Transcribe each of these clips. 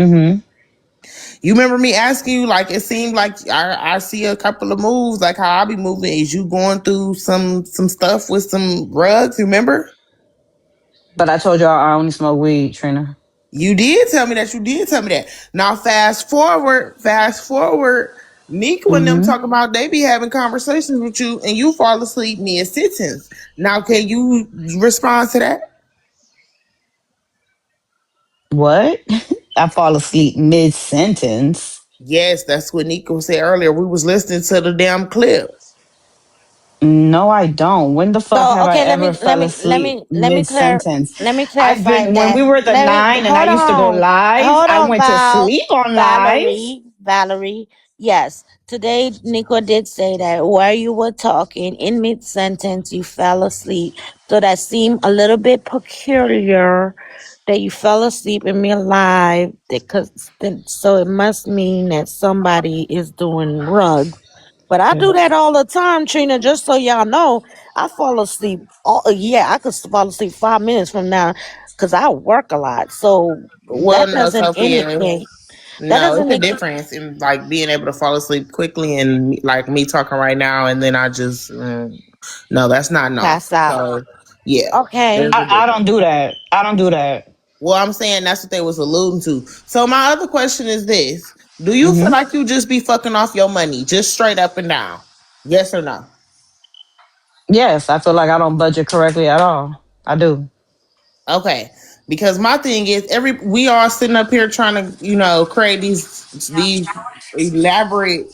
Mm-hmm. You remember me asking you, like, it seemed like I see a couple of moves, like how I be moving. Is you going through some stuff with some rugs? Remember? But I told y'all I only smoke weed, Trina. You did tell me that. You did tell me that. Now fast forward. Nico and them Mm-hmm. talking about they be having conversations with you, and you fall asleep mid sentence. Now, can you respond to that? What? I fall asleep mid sentence. Yes, that's what Nico said earlier. We was listening to the damn clip. No, I don't. When the fuck So have I okay, ever fell asleep mid sentence? let me I've clarify been when that. we were the Let me nine and I used to go live. hold I on, went to sleep on live. Valerie. Yes, today Nico did say that while you were talking in mid sentence, you fell asleep. So that seemed a little bit peculiar that you fell asleep in real life. Because so it must mean that somebody is doing drugs. But I do that all the time, Trina. Just so y'all know, I fall asleep. Yeah, I could fall asleep 5 minutes from now because I work a lot. So Well, that no, doesn't Sophia. indicate. That No, it's doesn't. a difference in like being able to fall asleep quickly and like me talking right now, and then I just no, that's not normal. Pass out. So yeah, Okay. there's a I don't difference. do that. I don't do that. Well, I'm saying that's what they was alluding to. So my other question is this: do you feel Hmm. like you just be fucking off your money, just straight up and down? Yes or no? Yes, I feel like I don't budget correctly at all. I do. Okay, because my thing is, every we are sitting up here trying to, create these elaborate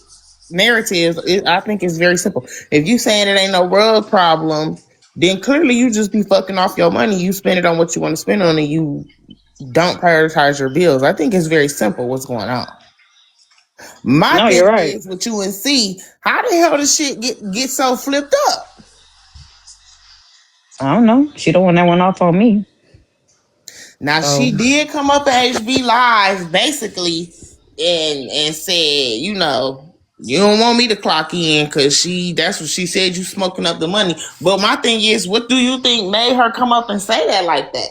narratives. I think it's very simple. If you saying it ain't no rug problem, then clearly you just be fucking off your money. You spend it on what you want to spend on, and you don't prioritize your bills. I think it's very simple what's going on. My No, you're thing right. is with you and C, how the hell does shit get so flipped up? I don't know. She the one that went off on me. Now she So did come up at HB Live basically and said, you don't want me to clock in because that's what she said, you smoking up the money. But my thing is, what do you think made her come up and say that like that?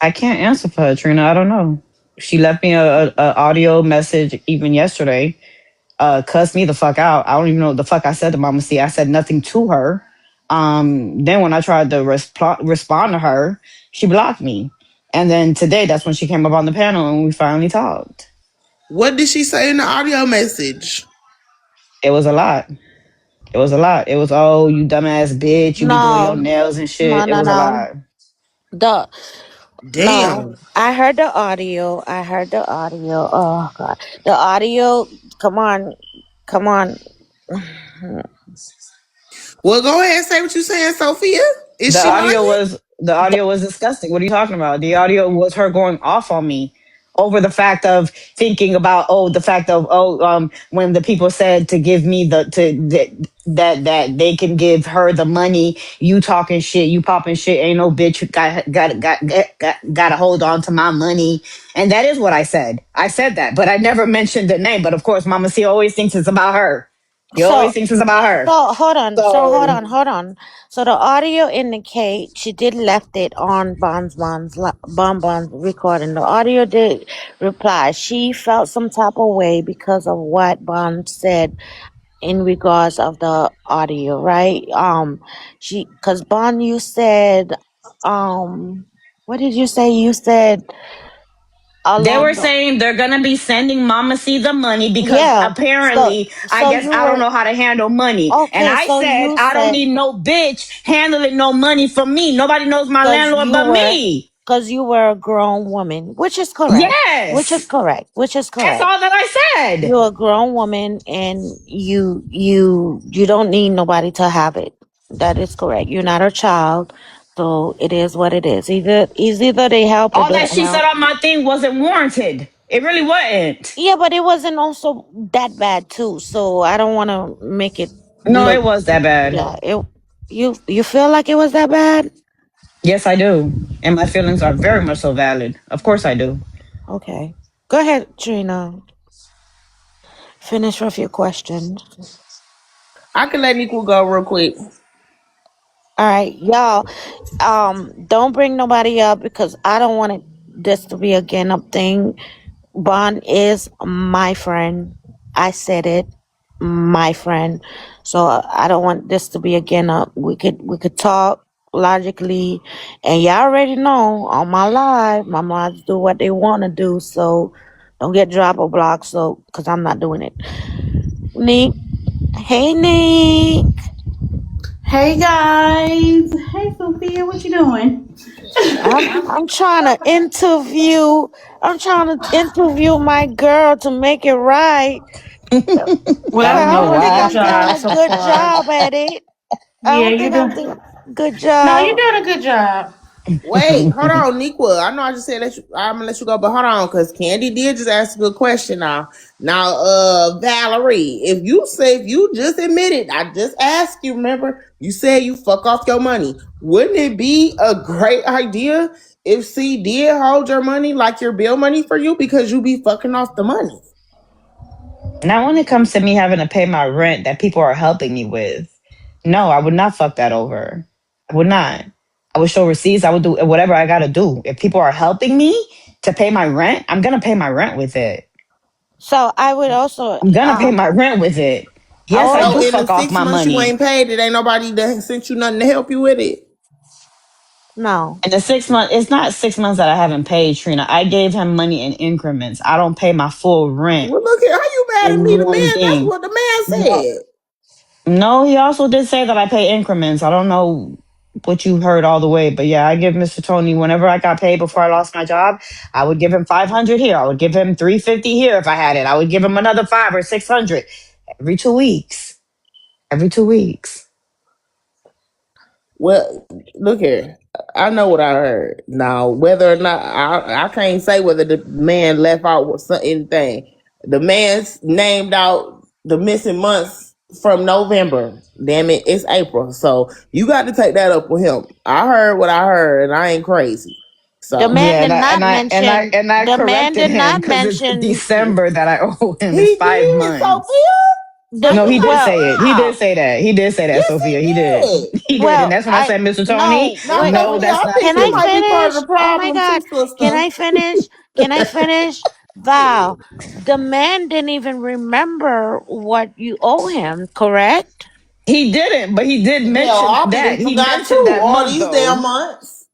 I can't answer for her, Trina. I don't know. She left me a audio message even yesterday. Cussed me the fuck out. I don't even know what the fuck I said to Mama C. I said nothing to her. Then when I tried to respond to her, she blocked me. And then today, that's when she came up on the panel and we finally talked. What did she say in the audio message? It was a lot. It was a lot. It was, oh, you dumbass bitch. You be doing your No, nails and no, shit. It no, was a no. lot. The no. Damn. I heard the audio. I heard the audio. Oh God, the audio. Come on, come on. Well, go ahead and say what you saying, Sophia. Is The she audio lying? was the audio was disgusting. What are you talking about? The audio was her going off on me over the fact of thinking about the fact of when the people said to give me that they can give her the money. You talking shit, you popping shit. Ain't no bitch got to hold on to my money. And that is what I said. I said that, but I never mentioned the name. But of course, Mama C always thinks it's about her. He always So thinks it's about her. So hold on. So hold So on. Hold on. So the audio indicate she did left it on Bon's recording. The audio did reply. She felt some type of way because of what Bond said in regards of the audio, right? She because Bond, you said, what did you say? You said they along were the saying they're gonna be sending Mama C the money because yeah. So apparently, I so guess you I don't were know how to handle money. And okay. I So said you I don't said need no bitch handling no money for me. Nobody knows my because landlord but me. you were a grown woman, which is correct. Which is Yes, correct. Which is that's correct. all that I said. You're a grown woman, and you don't need nobody to have it. That is correct. You're not a child, so it is what it is. Either they help or All they that don't she said help. on my thing wasn't warranted. It really wasn't. Yeah, but it wasn't also that bad too. So I don't want to make it No, look. it was that bad. Yeah, it. You feel like it was that bad? Yes, I do, and my feelings are very much so valid. Of course, I do. Okay, go ahead, Trina. Finish with your question. I can let Nico go real quick. All right, y'all. Don't bring nobody up because I don't want it. this to be a gain up thing. Bond is my friend. I said it, my friend. So I don't want this to be again up. We could talk logically, and y'all already know on my live, my mods do what they want to do. So don't get drop or blocked. So because I'm not doing it. Nick, hey Nick, Hey guys. Hey Sophia, what you doing? I'm trying to interview. I'm trying to interview my girl to make it right. Well, I Cause don't I know you're don't doing a think good why. I'm doing job a so good far. job at it. I Yeah, don't you're think I'm doing. doing a good No, you're job. doing a good job. Wait, hold on, Niqua. I know I just said I'm gonna let you go, but hold on, because Candy did just ask a good question now. Now, Valerie, if you just admitted, I just asked you, remember, you said you fuck off your money. Wouldn't it be a great idea if C did hold your money like your bill money for you because you be fucking off the money? Now, when it comes to me having to pay my rent that people are helping me with, no, I would not fuck that over. I would not. I would show receipts. I would do whatever I got to do. If people are helping me to pay my rent, I'm going to pay my rent with it. So I would also I'm going to pay my rent with it. I Yes, I So do also in the fuck off 6 my months you money. ain't paid, it ain't nobody that sent you nothing to help you with it. no. And the 6 months, it's not 6 months that I haven't paid, Trina. I gave him money in increments. I don't pay my full rent Well, look here, how you mad at me? in The one man, that's thing. what the man No, said. no, he also did say that I pay increments. I don't know what you heard all the way, but yeah, I give Mr. Tony whenever I got paid before I lost my job, I would give him 500 here. I would give him 350 here if I had it. I would give him another 5 or 600 every 2 weeks. Every 2 weeks. Well, look here. I know what I heard. Now, whether or not I can't say whether the man left out with anything. The man's named out the missing months from November. Damn it, it's April. So you got to take that up with him. I heard what I heard, and I ain't crazy. The So man Yeah, did not mention and I the man corrected did him not because it's mention December that I owe him. It's he five did, months. Sophia. How the No, you he not did well say it. He did proud? say that. He did say that, Yes, he Sophia. He did. did. He did. And well that's when I I said, Mr. Tony, no Now, wait, no, Beverly, that's I not think can you I true. might be part of finish? the Oh my problem too, god. Can sister. I finish? Can I finish? Val, the man didn't even remember what you owe him, correct? He didn't, but he did Hell, mention I be that. done He forgot mentioned too. that All month, these damn though. months.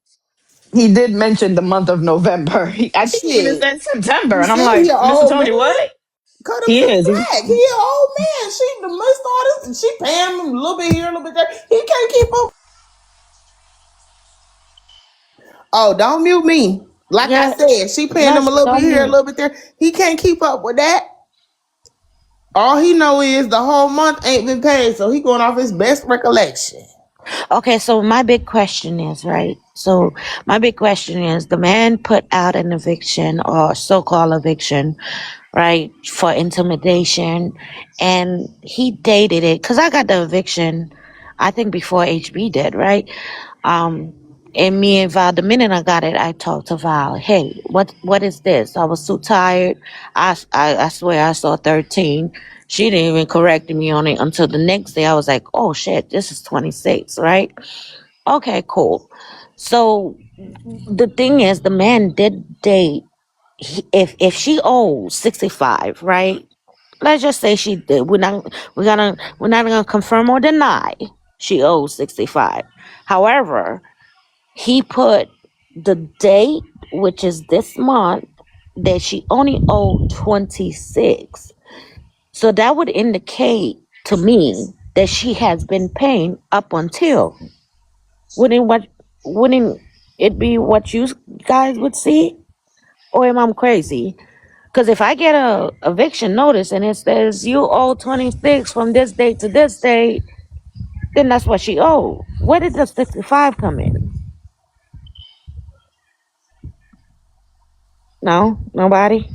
He did mention the month of November. I think he even Shit. said September. He And I'm said he like, an Mr. old man. Tony, what? Cut him He some is. slack. He an old man. She the missed all this. She paying him a little bit here, a little bit there. He can't keep up. Oh, don't mute me. Like I Yeah, said, she paying no, him a little bit don't here, a mute. little bit there. He can't keep up with that. All he know is the whole month ain't been paid, so he going off his best recollection. Okay, so my big question is, right? So my big question is the man put out an eviction or so-called eviction, right, for intimidation, and he dated it because I got the eviction, I think before HB did, right? Um, and me and Val, the minute I got it, I talked to Val. Hey, what is this? I was too tired. I swear I saw 13. She didn't even correct me on it until the next day. I was like, oh shit, this is 26, right? Okay, cool. So the thing is, the man did date. If she owes 65, right? Let's just say she did. We're not gonna confirm or deny she owes 65. However, he put the date, which is this month, that she only owed 26. So that would indicate to me that she has been paying up until. Wouldn't what wouldn't it be what you guys would see? Or am I crazy? Because if I get a eviction notice and it says you owe 26 from this date to this date, then that's what she owed. Where did the 65 come in? No, nobody.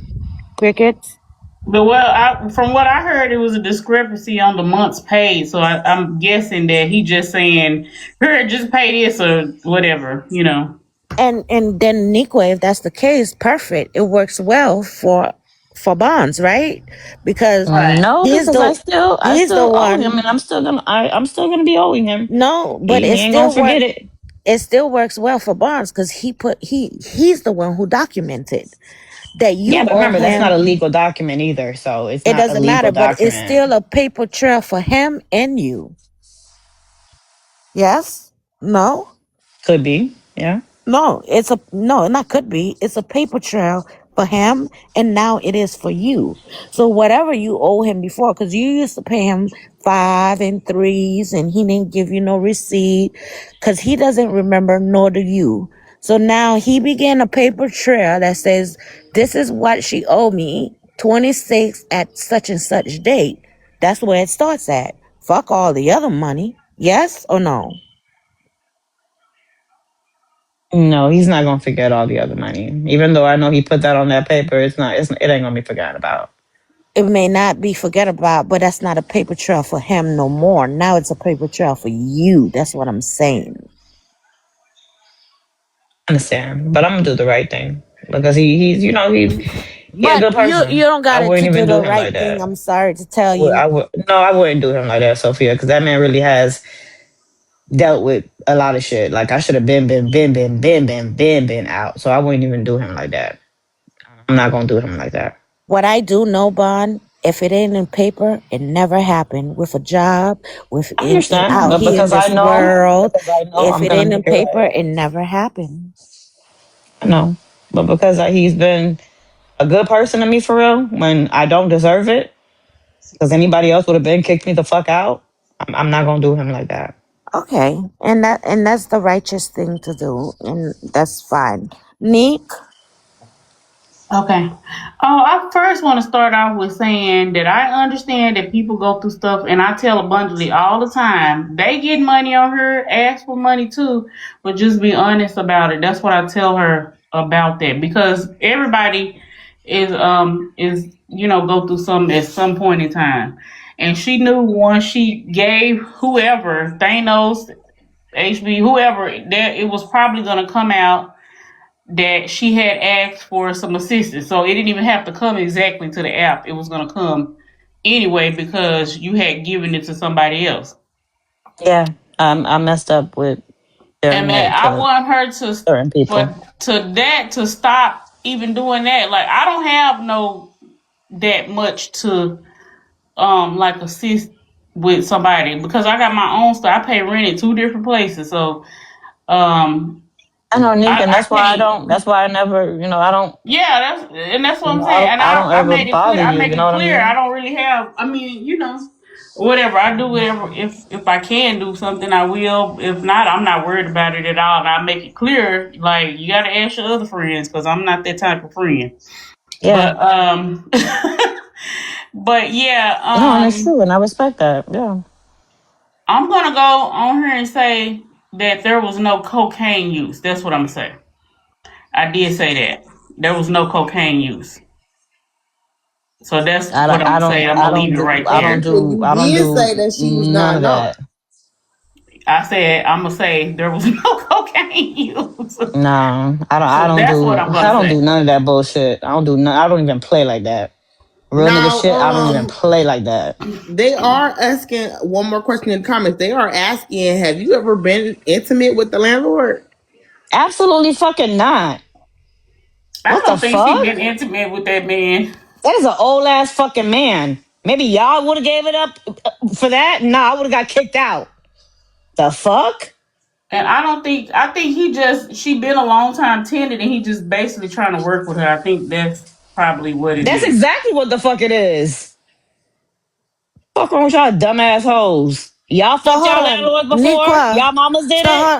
Crickets. But well, from what I heard, it was a discrepancy on the months paid. So I'm guessing that he just saying, "Here, just pay this or whatever," you know. And then Nico, if that's the case, perfect. It works well for bonds, right? Because Right. No, he's because the I he's the still owe him, one. and I'm still gonna be owing him. No, but He it ain't gonna still work. forget it. it still works well for Barnes because he's the one who documented that Yeah, you but owe remember that's not a him. legal document either, so it's It not a doesn't matter, legal but it's document. still a paper trail for him and you. Yes? No? Could be, yeah. No, it's a no, not could be. It's a paper trail for him, and now it is for you. So whatever you owe him before, because you used to pay him 5 and 3s, and he didn't give you no receipt, because he doesn't remember, nor do you. So now he began a paper trail that says, "This is what she owed me, 26 at such and such date." That's where it starts at. Fuck all the other money. Yes or no? No, he's not gonna forget all the other money. Even though I know he put that on that paper, it ain't gonna be forgotten about. It may not be forget about, but that's not a paper trail for him no more. Now it's a paper trail for you. That's what I'm saying. Understand, but I'm gonna do the right thing because he a But good you person. don't I got it wouldn't to do even do the him right like thing. that. I'm sorry to tell I you. would no, I wouldn't do him like that, Sophia, because that man really has dealt with a lot of shit. Like I should have been out. So I wouldn't even do him like that. I'm not gonna do him like that. What I do know, Bond, if it ain't in paper, it never happened. With a job, with I in understand, out but here in this world, because I know if I'm it gonna ain't make in it paper, right. it never happened. I know, but because he's been a good person to me for real when I don't deserve it, because anybody else would have been kicked me the fuck out. I'm not gonna do him like that. Okay, and that's the righteous thing to do, and that's fine. Nick, Okay. I first want to start off with saying that I understand that people go through stuff, and I tell abundantly all the time. They get money on her, ask for money too, but just be honest about it. That's what I tell her about that because everybody is go through something at some point in time, and she knew once she gave whoever Thanos, HB, whoever that it was probably gonna come out that she had asked for some assistance. So it didn't even have to come exactly to the app. It was going to come anyway because you had given it to somebody else. Yeah, I messed up with And sharing man, it I to want her to, certain people. for to stop even doing that. Like I don't have no that much to like assist with somebody because I got my own stuff. I pay rent in two different places, so um I know, Nick, and I that's why I don't. can't. That's why I never. I don't. Yeah, that's what I'm saying. And I don't I ever made it clear. bother I you. make You know it what I clear. I mean? don't really have. I mean, whatever I do, whatever if I can do something, I will. If not, I'm not worried about it at all. And I make it clear, like you got to ask your other friends because I'm not that type of friend. Yeah. But but yeah, No, and it's true, and I respect that. Yeah. I'm gonna go on here and say that there was no cocaine use. That's what I'm gonna say. I did say that there was no cocaine use. So that's what I'm gonna say. I'm gonna leave it right there. Well, you I don't did do say that she was none not of known. that. I said I'm gonna say there was no cocaine use. No, So that's what I'm I gonna don't do say. none of that bullshit. I don't do none. I don't even play like that. Real nigga Now, shit. I don't even play like that. they are asking one more question in the comments. They are asking, have you ever been intimate with the landlord? Absolutely fucking not. I What the don't think she fuck? been intimate with that man. That is an old ass fucking man. Maybe y'all would have gave it up for that. Nah, I would have got kicked out. The fuck? And I think she been a long time tenant and he just basically trying to work with her. I think that's probably what it That's is. exactly what the fuck it is. Fuck wrong with y'all dumbass hoes. Y'all so fucked hold y'all on, landlords before? Niqua. Y'all mamas did So it?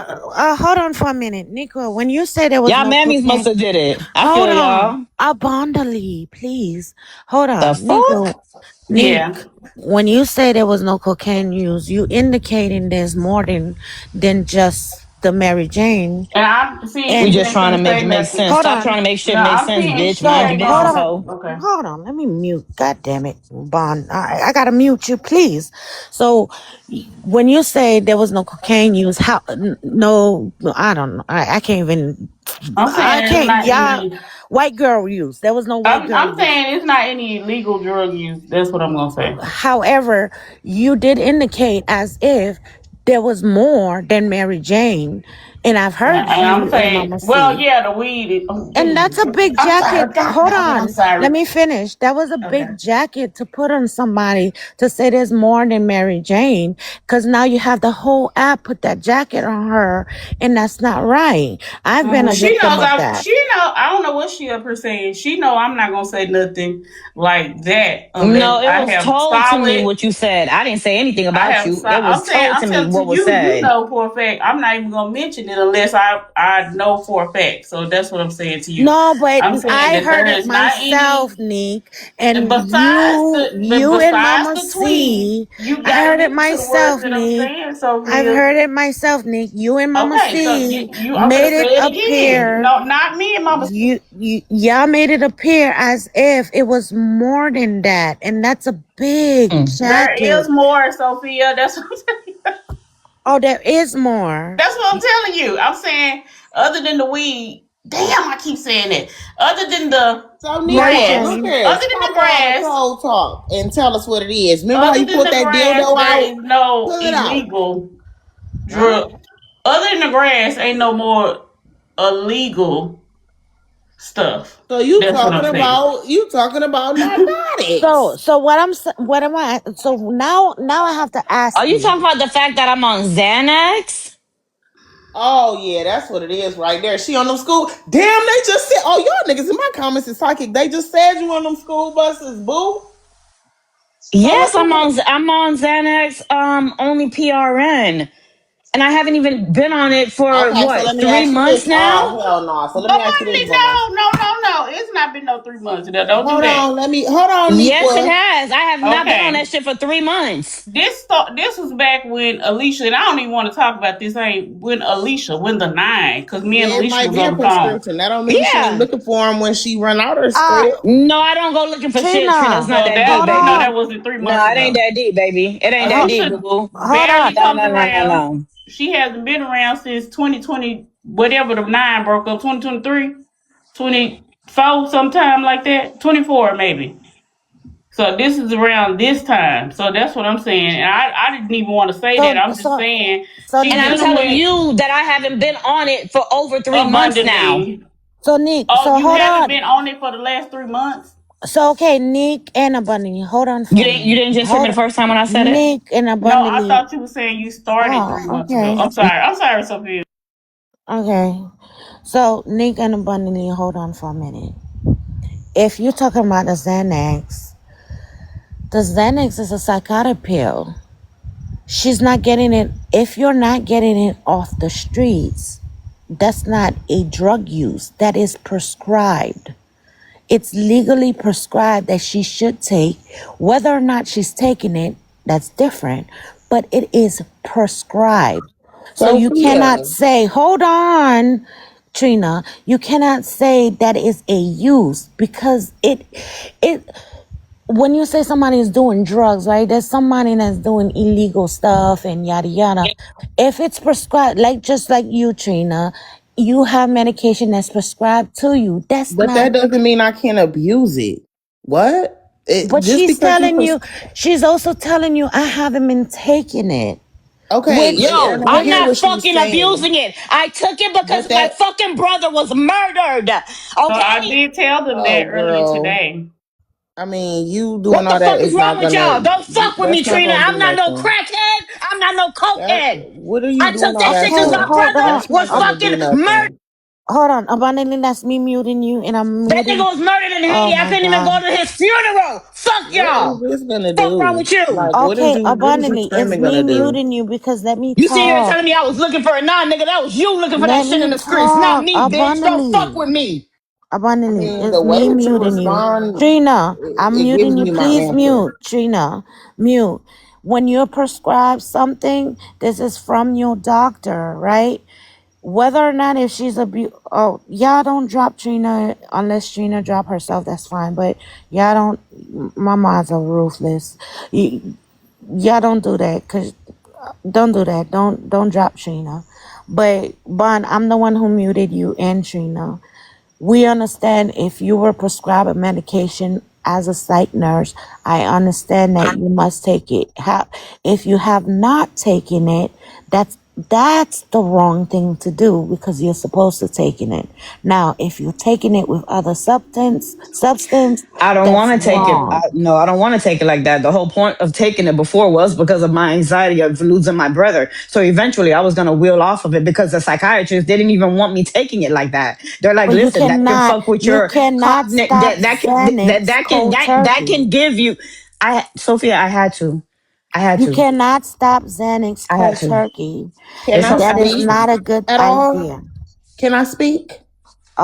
hold on for a minute, Niqua. When you say there was Y'all no mammies must cocaine, have did it. I hold feel on, y'all. abundantly, please. Hold The on, Niqua. fuck? Nick, Yeah. when you say there was no cocaine use, you indicating there's more than just the Mary Jane. And I see We she And just ain't trying to finna make say it make nothing. sense. hold Stop on. trying to make No, shit make I'm sense, saying bitch. she Mind So your ain't hold business, gonna. on, hoe. Okay. hold on. Let me mute. God damn it, Bond. I gotta mute you, please. So when you say there was no cocaine use, how? No, I don't know. I can't even. I'm I saying it's can't. not Y'all, any. white girl use. There was no white girl I'm use. saying it's not any illegal drug use. That's what I'm gonna say. However, you did indicate as if there was more than Mary Jane And I've heard And I'm you and saying, Mama well, C. yeah, the weed. And that's a big I'm sorry, jacket. Hold I'm on. Let sorry. me finish. That was a Okay. big jacket to put on somebody to say there's more than Mary Jane. Because now you have the whole app put that jacket on her, and that's not right. I've been a She victim knows. of that. She know. I don't know what she up here saying. She know I'm not gonna say nothing like that unless No, it I was have told to me solid. what you said. I didn't say anything I about have. you. It was I'm saying. told I'm to me telling to what was you. You said. know for a fact. I'm not even gonna mention it unless I know for a fact. So that's what I'm saying to you. No, but I'm saying I that there heard it is not any. myself, Nick, and Besides you and besides Mama the tweet, C. you I got to heard it listen to the words myself, that I'm Nick. saying, I've Sophia. heard it myself, Nick. You and Mama Okay, so C I'm gonna made say it it again. appear. No, not me and Mama. Y'all made it appear as if it was more than that, and that's a big Mm. There is jacket. more, Sophia. That's what I'm telling you. Oh, there is more. That's what I'm telling you. I'm saying, other than the weed, damn, I keep saying it. Other than the So Mary Nika, grass, look Jane. here. other than the Stop all the grass, cold talk and tell us what it is. Remember how other you than pulled the that grass, dildo there out? is no Pull it out. illegal Huh? drug. Other than the grass, ain't no more illegal stuff. So you That's what I'm talking saying. about So narcotics. so what am I? So now I have to Are ask you you. talking about the fact that I'm on Xanax? Oh yeah, that's what it is right there. She on them school. Damn, they just said, oh y'all niggas in my comments is psychic. They just said you on them school buses, boo. So Yes, what you I'm on Xanax. Only PRN, and I haven't even been on it for Okay, so what let me 3 months ask you this. now. Oh hell no. So let me ask you this, Abundantly, Bubba. no. It's not been no 3 months. Don't do Hold that. on, hold on, Yes, it Niqua. has. I have not been on Okay. that shit for 3 months. This was back when Alicia, and I don't even want to talk about this. Ain't when Alicia, when the nine, because me and Yeah, it Alicia might was be a on the phone. prescription. That don't mean she ain't Yeah. looking for him when she run out her Uh script. No, I don't go looking for shit, Trina. It's Trina, not So that deep, hold baby. that on. wasn't three No, months it ain't ago. that deep, baby. It ain't that deep, Alicia boo boo. Hold on. barely No, comes no, no, no, around. no. She hasn't been around since 2020, whatever the nine broke up, 2023, 24, sometime like that, 24 maybe. So this is around this time. So that's what I'm saying. And I didn't even want to say that. So I'm just so saying so And she's I'm Nick. dealing telling with you that I haven't been on it for over 3 months now. abundantly. So Nick. Oh, So you hold haven't on. been on it for the last 3 months? So okay, Nick and Abundantly. Hold on for You a didn't you minute. didn't just hear me Hold the on. first time when I said it? Nick and No, I Abundantly. thought you were saying you started Oh, 3 months ago. okay. I'm sorry, Sophia. Okay. So Nick and Abundantly, hold on for a minute. If you're talking about the Xanax is a psychotic pill. She's not getting it. If you're not getting it off the streets, that's not a drug use. That is prescribed. It's legally prescribed that she should take. Whether or not she's taking it, that's different. But it is prescribed. So you cannot Sophia. say, hold on, Trina, you cannot say that is a use because it when you say somebody is doing drugs, right? There's somebody that's doing illegal stuff and yada yada. If it's prescribed, like just like you, Trina, you have medication that's prescribed to you. That's But not. that doesn't mean I can't abuse it. What? But Just she's because you telling you. She's also telling you, I haven't been taking it. okay, Which, I Yo, don't I'm which. hear not what she's fucking saying. abusing it. I took it But because my that fucking brother was murdered. So I Okay? did tell them oh that earlier girl. today. I mean, you What doing the all that fuck is is wrong not with gonna y'all? Don't fuck with me, that's not Trina. gonna I'm do not no nothing. crackhead. I'm not no That cokehead. what are you I doing took all that that shit because Okay, my for? hold brother on. That's was not gonna fucking do murdered. nothing. Hold on. Abundantly, that's me muting you, and I'm That nigga muting. was murdered in Oh Haiti. I my couldn't even go God. to his funeral. Fuck What is y'all. this gonna Fuck wrong do? with you? Like Okay, what is you abundantly, it's screaming me gonna do? muting you because let me You see here talk. telling me I was looking for a nine, nigga. That was you looking for that Let shit in me the streets, not talk. me, bitch. Don't fuck Abundantly. with me. I Abundantly, mean, the it's way me that you muting you. respond, Trina, I'm it gives muting you. me my Please answer. mute. Trina, mute. When you're prescribed something, this is from your doctor, right? Whether or not if she's oh, y'all don't drop Trina unless Trina drop herself, that's fine. But y'all don't, my mods are ruthless. Y'all don't do that, cause don't do that. Don't drop Trina. But Bon, I'm the one who muted you and Trina. We understand if you were prescribed a medication as a psych nurse, I understand that you must take it. If you have not taken it, that's That's the wrong thing to do because you're supposed to taking it. Now, if you're taking it with other substance, I don't that's want to take it. wrong. No, I don't want to take it like that. The whole point of taking it before was because of my anxiety of losing my brother. So eventually I was going to wheel off of it because the psychiatrists didn't even want me taking it like that. They're like, But listen, that can fuck with you your cannot cognitive, stop Xanax cold that turkey. can give you, Sophia, I had You to, cannot stop Xanax I had cold to. turkey. Can It's I a, That is speak not a good at all? idea. Can I speak?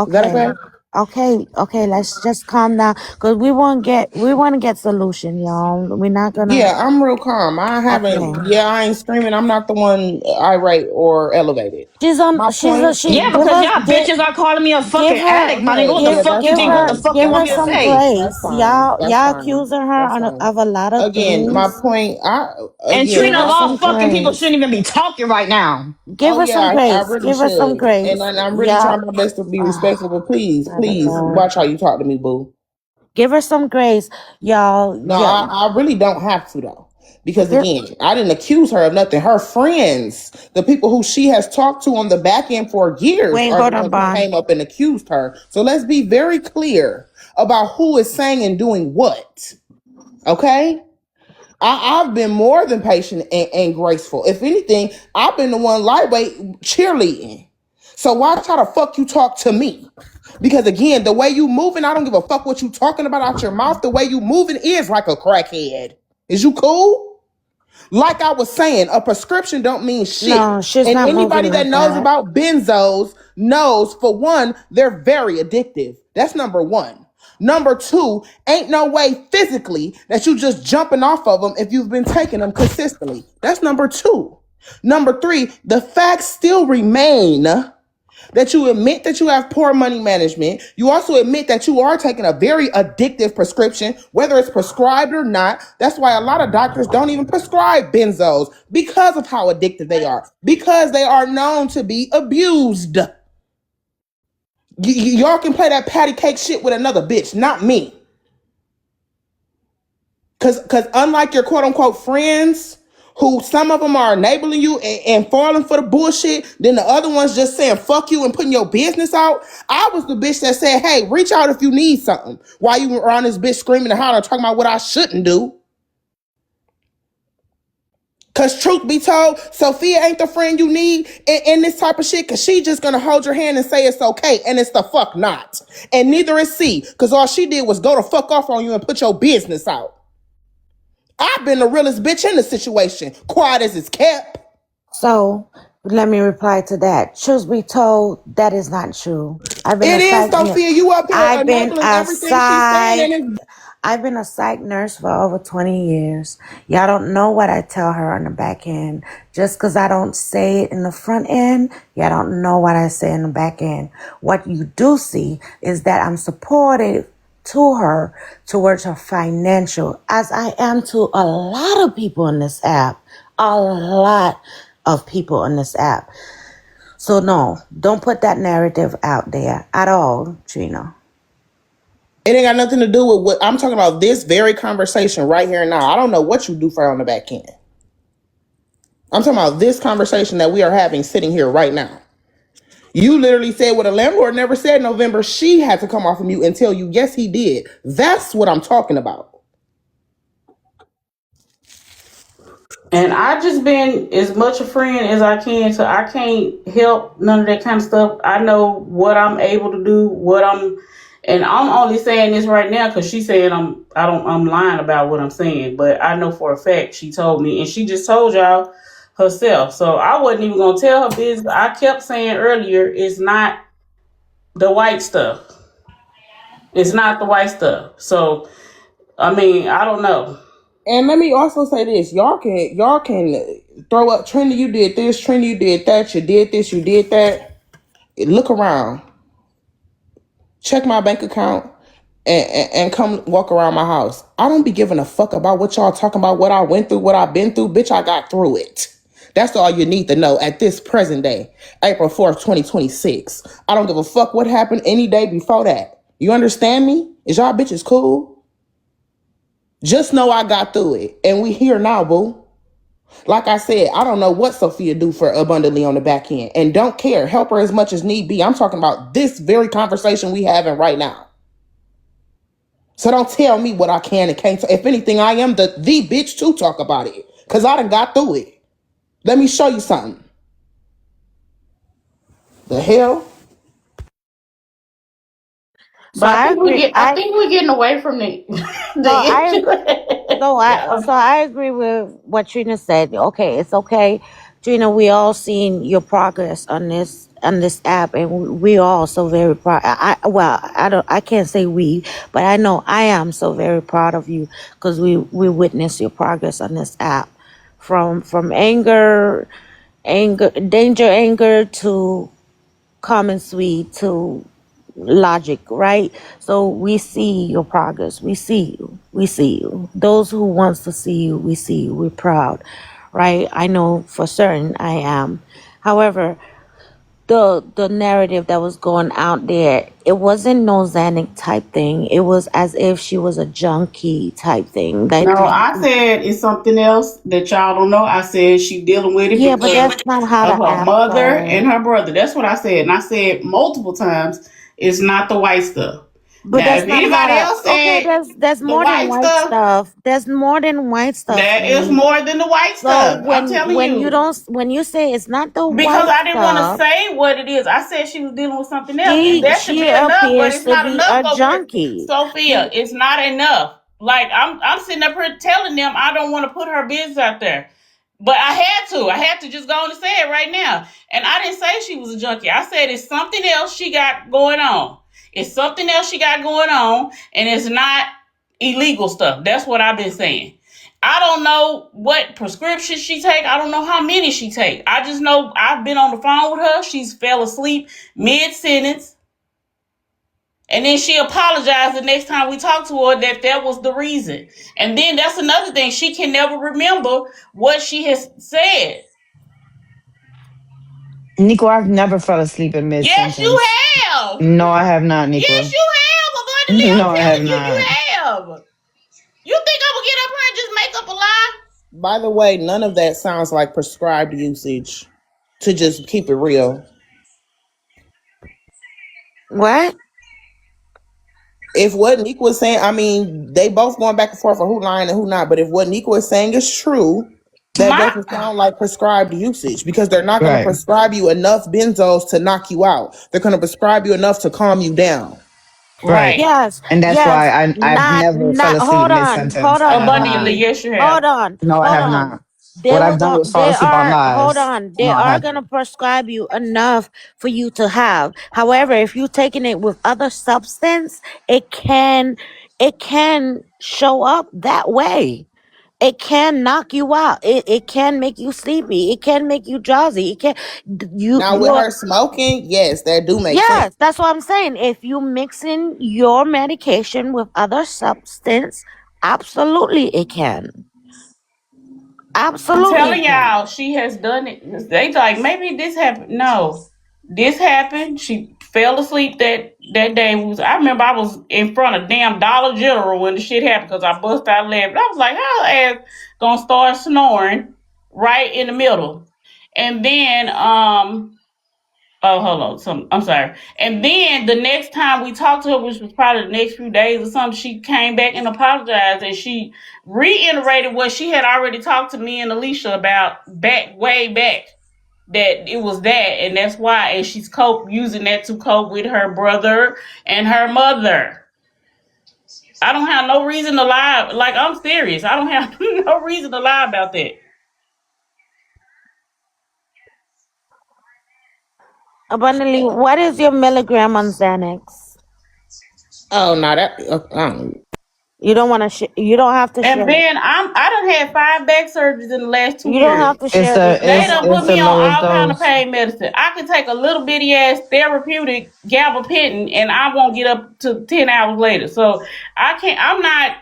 Is that Okay. okay? Okay, let's just calm down because we want to get solution, y'all. We're not gonna. Yeah, I'm real calm. I Okay. haven't. Yeah, I ain't screaming. I'm not the one irate or elevated. My point. She yeah, give because us y'all bitches are calling me a give fucking her addict, my nigga. Okay. What the Yeah, fuck you think? What the fuck you give want her me to some say? That's grace. fine. That's Y'all fine. accusing her That's fine. of a lot of Again, my things. point. And Again, Trina, Give of her my all some fucking people, grace. shouldn't even be talking right now. Give Oh her some yeah, I grace. really Give her some should, and grace. I'm really Y'all, trying my best to be respectful. But please, Father please God, watch how you talk to me, boo. give her some grace, y'all. No, Yeah, I really don't have to though, because give, again, I didn't accuse her of nothing. Her friends, the people who she has talked to on the back end for years, wait, are the hold on, ones who Bond. came up and accused her. So let's be very clear about who is saying and doing what. Okay. I've been more than patient and graceful. If anything, I've been the one lightweight cheerleading. So watch how the fuck you talk to me. Because again, the way you moving, I don't give a fuck what you talking about out your mouth. The way you moving is like a crackhead. Is you cool? Like I was saying, a prescription don't mean shit. No, she's And not moving anybody that like knows that. about benzos knows, for one, they're very addictive. That's number one. Number two, ain't no way physically that you just jumping off of them if you've been taking them consistently. That's number two. Number three, the facts still remain that you admit that you have poor money management. You also admit that you are taking a very addictive prescription, whether it's prescribed or not. That's why a lot of doctors don't even prescribe benzos because of how addictive they are, because they are known to be abused. Y'all can play that patty cake shit with another bitch, not me. Cause unlike your quote unquote friends, who some of them are enabling you and falling for the bullshit, then the other ones just saying fuck you and putting your business out. I was the bitch that said, hey, reach out if you need something. While you were on this bitch screaming and hollering, talking about what I shouldn't do. Cause truth be told, Sophia ain't the friend you need in this type of shit. Cause she just gonna hold your hand and say it's okay, and it's the fuck not. And neither is C. Cause all she did was go to fuck off on you and put your business out. I've been the realest bitch in the situation, quiet as it's kept. So let me reply to that. Truth be told, that is not true. It is, Sophia. You up here I've been enabling a everything she's saying, psych. and it's I've been a psych nurse for over 20 years. Y'all don't know what I tell her on the back end. Just because I don't say it in the front end, y'all don't know what I say in the back end. What you do see is that I'm supportive to her towards her financial, as I am to a lot of people on this app. A lot of people on this app. So no, don't put that narrative out there at all, Trina. it ain't got nothing to do with what I'm talking about. This very conversation right here and now. I don't know what you do for her on the back end. I'm talking about this conversation that we are having sitting here right now. You literally said what a landlord never said in November. She had to come off of mute and tell you, yes, he did. That's what I'm talking about. And I just been as much a friend as I can, so I can't help none of that kind of stuff. I know what I'm able to do, and I'm only saying this right now because she said I'm lying about what I'm saying, but I know for a fact she told me, and she just told y'all herself. So I wasn't even gonna tell her business. I kept saying earlier, it's not the white stuff. It's not the white stuff. So I mean, I don't know. And let me also say this: y'all can throw up Trinity. You did this. Trinity, you did that. You did this. You did that. Look around. Check my bank account. And come walk around my house. I don't be giving a fuck about what y'all talking about, what I went through, what I've been through. Bitch, I got through it. That's all you need to know at this present day, April 4th, 2026. I don't give a fuck what happened any day before that. You understand me? Is y'all bitches cool? Just know I got through it. And we here now, boo. Like I said, I don't know what Sophia do for abundantly on the back end and don't care. Help her as much as need be. I'm talking about this very conversation we having right now. So don't tell me what I can and can't. If anything, I am the bitch to talk about it. Cause I done got through it. Let me show you something. The hell? So But I agree. I think we're getting away from the So the I issue. Yeah. so I agree with what Trina said. Okay, it's okay, Trina. We all seen your progress on this app, and we all so very proud. Well, I can't say we, but I know I am so very proud of you because we witnessed your progress on this app, from anger to calm and sweet to logic, right? So we see your progress. We see you. We see you. Those who wants to see you, we see you. We're proud, right? I know for certain I am. However, the narrative that was going out there, it wasn't no Xanax type thing. It was as if she was a junkie type thing. Like, No, I said it's something else that y'all don't know. I said she dealing with it yeah, but because that's not how of the her app mother and falls. her brother. That's what I said. And I said multiple times, it's not the white stuff. But Now, that's if not how anybody the else okay. said There's the more than white white stuff, stuff. There's more than white stuff for that is me. more than the white So stuff. I'm telling you. when you say it's not the Because white I didn't want to stuff, say what it is. I said she was dealing with something else. And that should she be enough, but appears it's to not be enough a over here. junkie. Sophia, She it's not enough. Like I'm sitting up here telling them I don't want to put her business out there. But I had to. I had to just go on and say it right now. And I didn't say she was a junkie. I said it's something else she got going on. It's something else she got going on, and it's not illegal stuff. That's what I've been saying. I don't know what prescriptions she take. I don't know how many she take. I just know I've been on the phone with her. She's fell asleep mid sentence, and then she apologized the next time we talked to her that was the reason. And then that's another thing. She can never remember what she has said. Nico, I've never fell asleep in mid Yes, you sentence. have. No, I have not, Yes, Nico. you have. Abundantly, I'm No, I have telling you, you not. have. You think I'm gonna get up here and just make up a lie? By the way, none of that sounds like prescribed usage. To just keep it real. what? If what Nick was saying, I mean, they both going back and forth for who lying and who not. But if what Nick was saying is true, that My doesn't sound like prescribed usage because they're not going to Right, prescribe you enough benzos to knock you out. They're going to prescribe you enough to calm you down. right. right. Yes, And that's yes. why I've never fell Not. asleep Hold mid on. Hold sentence. I on, have not. Abundantly, abundantly. yes, you have. Hold on. No, I Hold have on. not. What I've done was fall They asleep on are. Hold lies. on. No, They I are haven't. gonna prescribe you enough for you to have. However, if you're taking it with other substance, it can it can show up that way. It can knock you out. It can make you sleepy. It can make you drowsy. It can Now with you're her smoking, yes, that do make sense. yes, that's what I'm saying. If you mixing your medication with other substance, absolutely it can. I'm Absolutely telling it can. y'all, she has done it. They like maybe this happened. No, this happened. She fell asleep that day. I remember I was in front of damn Dollar General when the shit happened because I bust out laughing. I was like, how ass gonna start snoring right in the middle, and then oh, hold on. I'm sorry. And then the next time we talked to her, which was probably the next few days or something, she came back and apologized, and she reiterated what she had already talked to me and Alicia about way back. That it was that, and that's why, and she's using that to cope with her brother and her mother. I don't have no reason to lie. Like I'm serious. I don't have no reason to lie about that. Abundantly, what is your milligram on Xanax? Oh no, that You don't want to. You don't have to And share it. then I done had 5 back surgeries in the last two You don't years. have to It's share the the They done put it's information. the me on lowest all kind of dose. pain medicine. I could take a little bitty ass therapeutic gabapentin and I won't get up to 10 hours later. So I can't. I'm not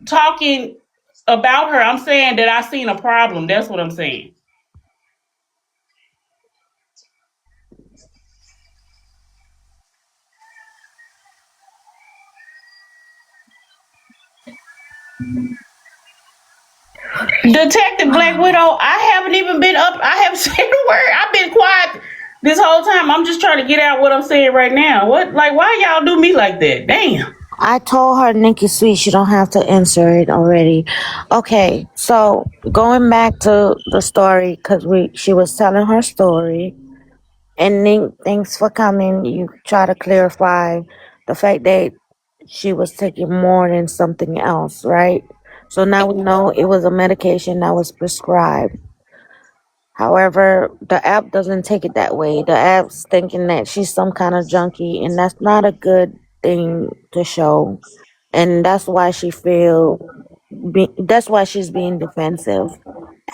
talking about her. I'm saying that I seen a problem. That's what I'm saying. Detective Black Widow, I haven't even been up. I haven't said a word. I've been quiet this whole time. I'm just trying to get out what I'm saying right now. What, like, why y'all do me like that? Damn. I told her Nikki Sweet she don't have to answer it already. Okay, so going back to the story because she was telling her story, and thanks for coming. You try to clarify the fact that she was taking more than something else, right? So now we know it was a medication that was prescribed. However, the app doesn't take it that way. The app's thinking that she's some kind of junkie, and that's not a good thing to show. And that's why that's why she's being defensive,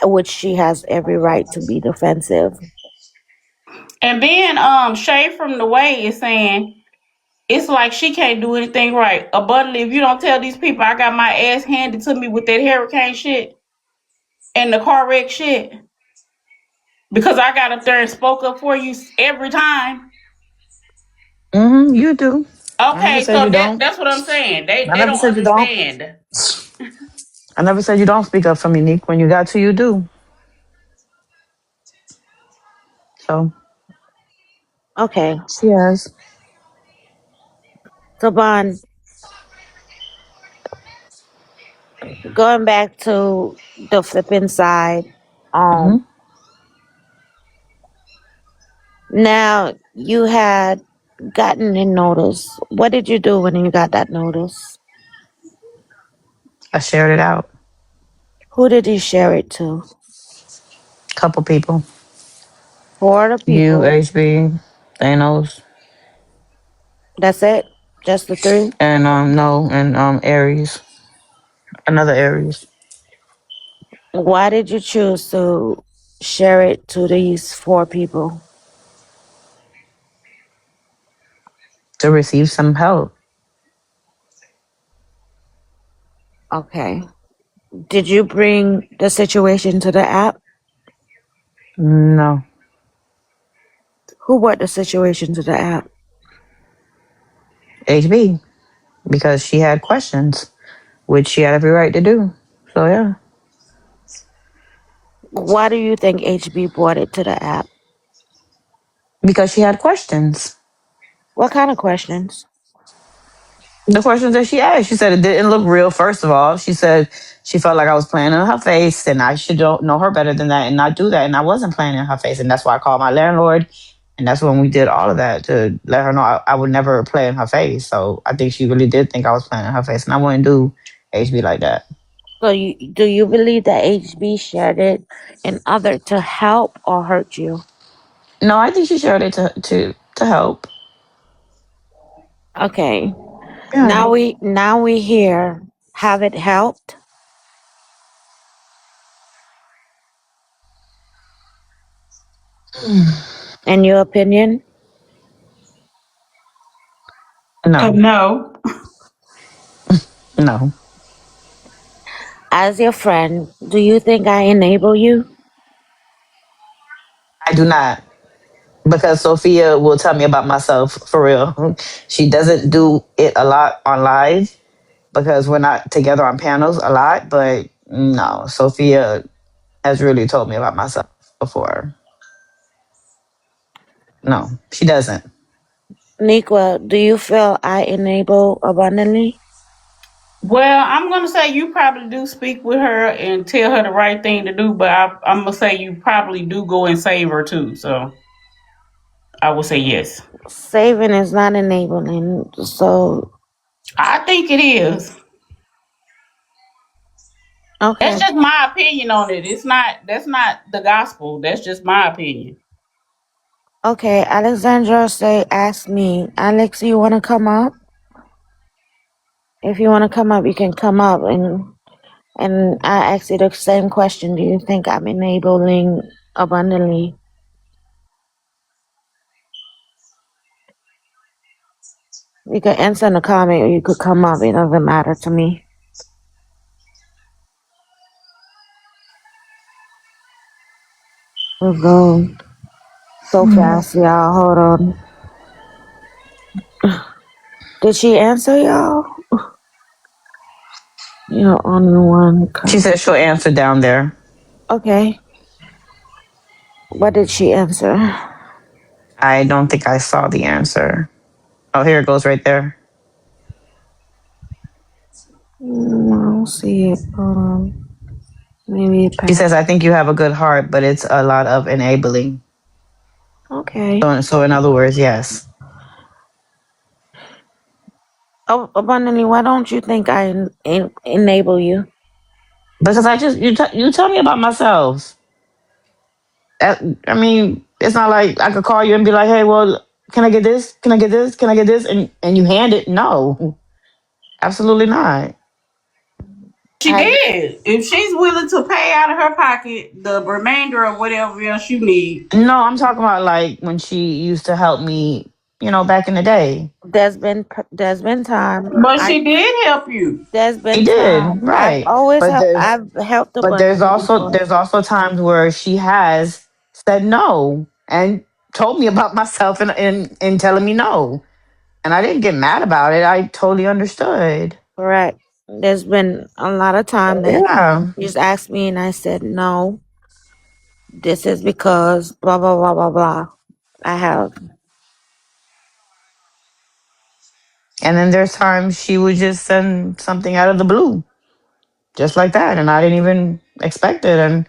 which she has every right to be defensive. And then Shay from the Way is saying it's like she can't do anything right. Abundantly, if you don't tell these people I got my ass handed to me with that hurricane shit and the car wreck shit, because I got up there and spoke up for you every time. You do. I never Okay, said so you don't. that's what I'm saying. They I they never don't said you don't. understand. I never said you don't speak up for me, Nick. When you got to, you do. So Okay, she has. so Bon, going back to the flipping side, Hmm. um, now you had gotten a notice. What did you do when you got that notice? I shared it out. Who did you share it to? Couple people. Four other You, people. HB, Thanos, That's it? Just the three? and no, and Aries. Another Aries. Why did you choose to share it to these four people? To receive some help. Okay. Did you bring the situation to the app? No. Who brought the situation to the app? HB. Because she had questions, which she had every right to do. So yeah. Why do you think HB brought it to the app? Because she had questions. What kind of questions? The questions that she asked, she said it didn't look real. First of all, she said she felt like I was playing in her face, and I should don't know her better than that, and not do that. And I wasn't playing in her face, and that's why I called my landlord, and that's when we did all of that to let her know I would never play in her face. So I think she really did think I was playing in her face, and I wouldn't do HB like that. So do you believe that HB shared it in order to help or hurt you? No, I think she shared it to help. Okay. Yeah. Now we hear, have it helped? In your opinion? No, No. no, As your friend, do you think I enable you? I do not. Because Sophia will tell me about myself for real. She doesn't do it a lot on live because we're not together on panels a lot. But no, Sophia has really told me about myself before. No, she doesn't. Niqua, do you feel I enable abundantly? Well, I'm gonna say you probably do speak with her and tell her the right thing to do, but I'm gonna say you probably do go and save her too. So I will say yes. Saving is not enabling. So, I think it is. That's okay. just my opinion on it. It's not. That's not the gospel. That's just my opinion. Okay, Alexandra ask me, Alex, you want to come up? If you want to come up, you can come up. And I ask you the same question. Do you think I'm enabling abundantly? You can answer in the comment or you could come up. It doesn't matter to me. We're going so fast, y'all. Hold on. Did she answer y'all? You're only one She cup. said she'll answer down there. Okay. What did she answer? I don't think I saw the answer. Oh, here it goes right there. I don't see it. Maybe it She says, passed. I think you have a good heart, but it's a lot of enabling. Okay. So in other words, yes. Oh, abundantly, why don't you think I enable you? Because you tell me about myself. I mean, it's not like I could call you and be like, hey, well, can I get this? Can I get this? Can I get this? And you hand it. No, absolutely not. She I did. If she's willing to pay out of her pocket the remainder of whatever else you need. No, I'm talking about like when she used to help me, back in the day. there's been time But I she did help you. there's She been time did, right. But I've helped but there's abundantly also before. there's also times where she has said no and told me about myself and telling me no. And I didn't get mad about it. I totally understood. Correct. There's been a lot of time that Yeah. you just asked me and I said no. This is because blah blah blah blah blah. I have. And then there's times she would just send something out of the blue, just like that. And I didn't even expect it. And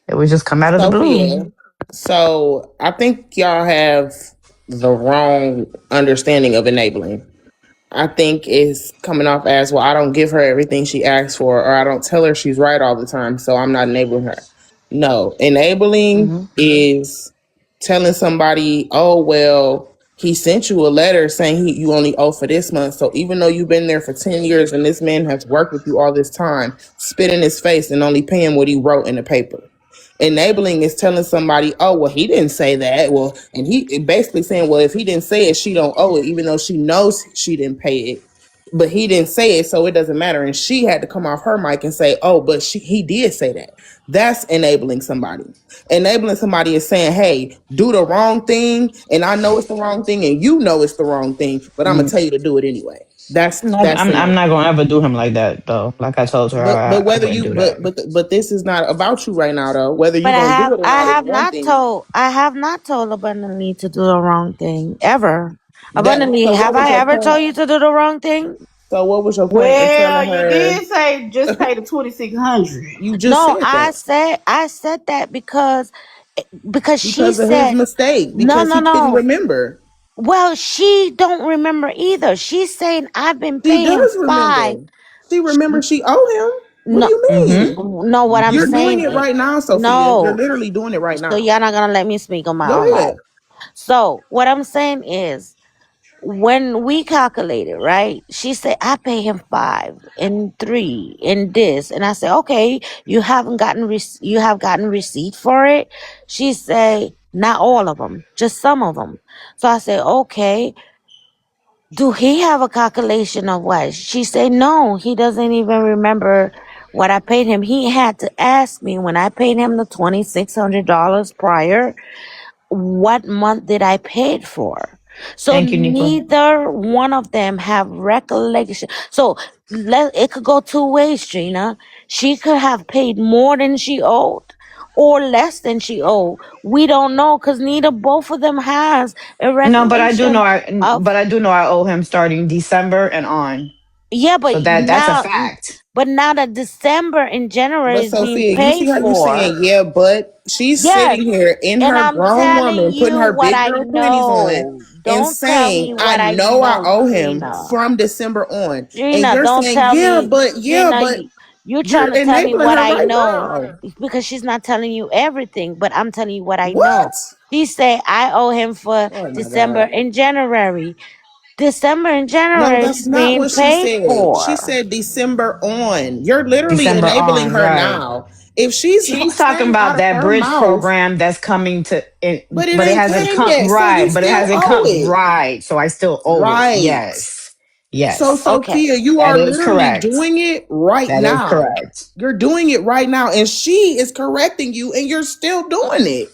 it would just come out of the Sophia. blue. So I think y'all have the wrong understanding of enabling. I think is coming off as, well, I don't give her everything she asks for, or I don't tell her she's right all the time, so I'm not enabling her. No, enabling Hmm. is telling somebody, oh, well, he sent you a letter saying you only owe for this month. So even though you've been there for 10 years and this man has worked with you all this time, spit in his face and only pay him what he wrote in the paper. Enabling is telling somebody, oh, well, he didn't say that. Well, and he basically saying, well, if he didn't say it, she don't owe it, even though she knows she didn't pay it. But he didn't say it, so it doesn't matter. And she had to come off her mic and say, oh, but he did say that. That's enabling somebody. Enabling somebody is saying, hey, do the wrong thing, and I know it's the wrong thing, and you know it's the wrong thing, but I'm gonna tell you to do it anyway. That's I'm not enabling. going to ever do him like that, though. Like I told her, But I whether wouldn't you do that. but this is not about you right now though. Whether you But I gonna do have it or I not is have one not thing. told I have not told abundantly to do the wrong thing ever. That Abundantly, so what have was I your ever point? told you to do the wrong thing? So what was your point in Well, telling you her did say just pay the 2,600. you just No, said I that said I said that because she because of his said mistake no because no he couldn't no. remember. Well, she don't remember either. She's saying I've been She paying does five. remember. She remembers she owe him. What do No, you Hmm. mean? no. What I'm You're doing saying it is right now, Sophia. You're no. literally doing it right So now. y'all not gonna let me speak on my Go own life. ahead. So what I'm saying is when we calculated, right? She said I pay him 5 and 3 and this, and I said, okay, you have gotten receipt for it. She said not all of them, just some of them. So I said, okay. Do he have a calculation of what? She said no. He doesn't even remember what I paid him. He had to ask me when I paid him the $2,600 prior what month did I pay it for? So Thank you, Nico. neither one of them have recollection. So it could go two ways, Gina. She could have paid more than she owed or less than she owed. We don't know because neither both of them has a No, but I do know recollection of I owe him starting December and on. yeah, but So that's a now fact. that December and January But is being Sophia, you see paid how you for. saying yeah, but she's Yes. sitting here in And her I'm grown telling woman, putting you her what big I girl panties on, know. and Don't tell saying, me "I what I know I know, owe him Gina. from December on," and Gina, you're don't saying, tell me, yeah, Gina, but you're you're trying to tell me enabling what her I right know now. because she's not telling you everything, but I'm telling you what I know. What? She said I owe him for Oh my December god! and January. December and No, January that's is not being what she paid said. She for. said December on. You're literally December enabling on, her right. now. If she's She's talking saying out about of that her bridge mouth, program that's coming to it, but it but it ain't hasn't came come yet, so you right, but it still hasn't owe come it. right. So I still owe it. Right. Yes. So, Yes. Okay, Sophia, you That are is literally correct. doing it right That is now. correct. You're doing it right now, and she is correcting you, and you're still doing it.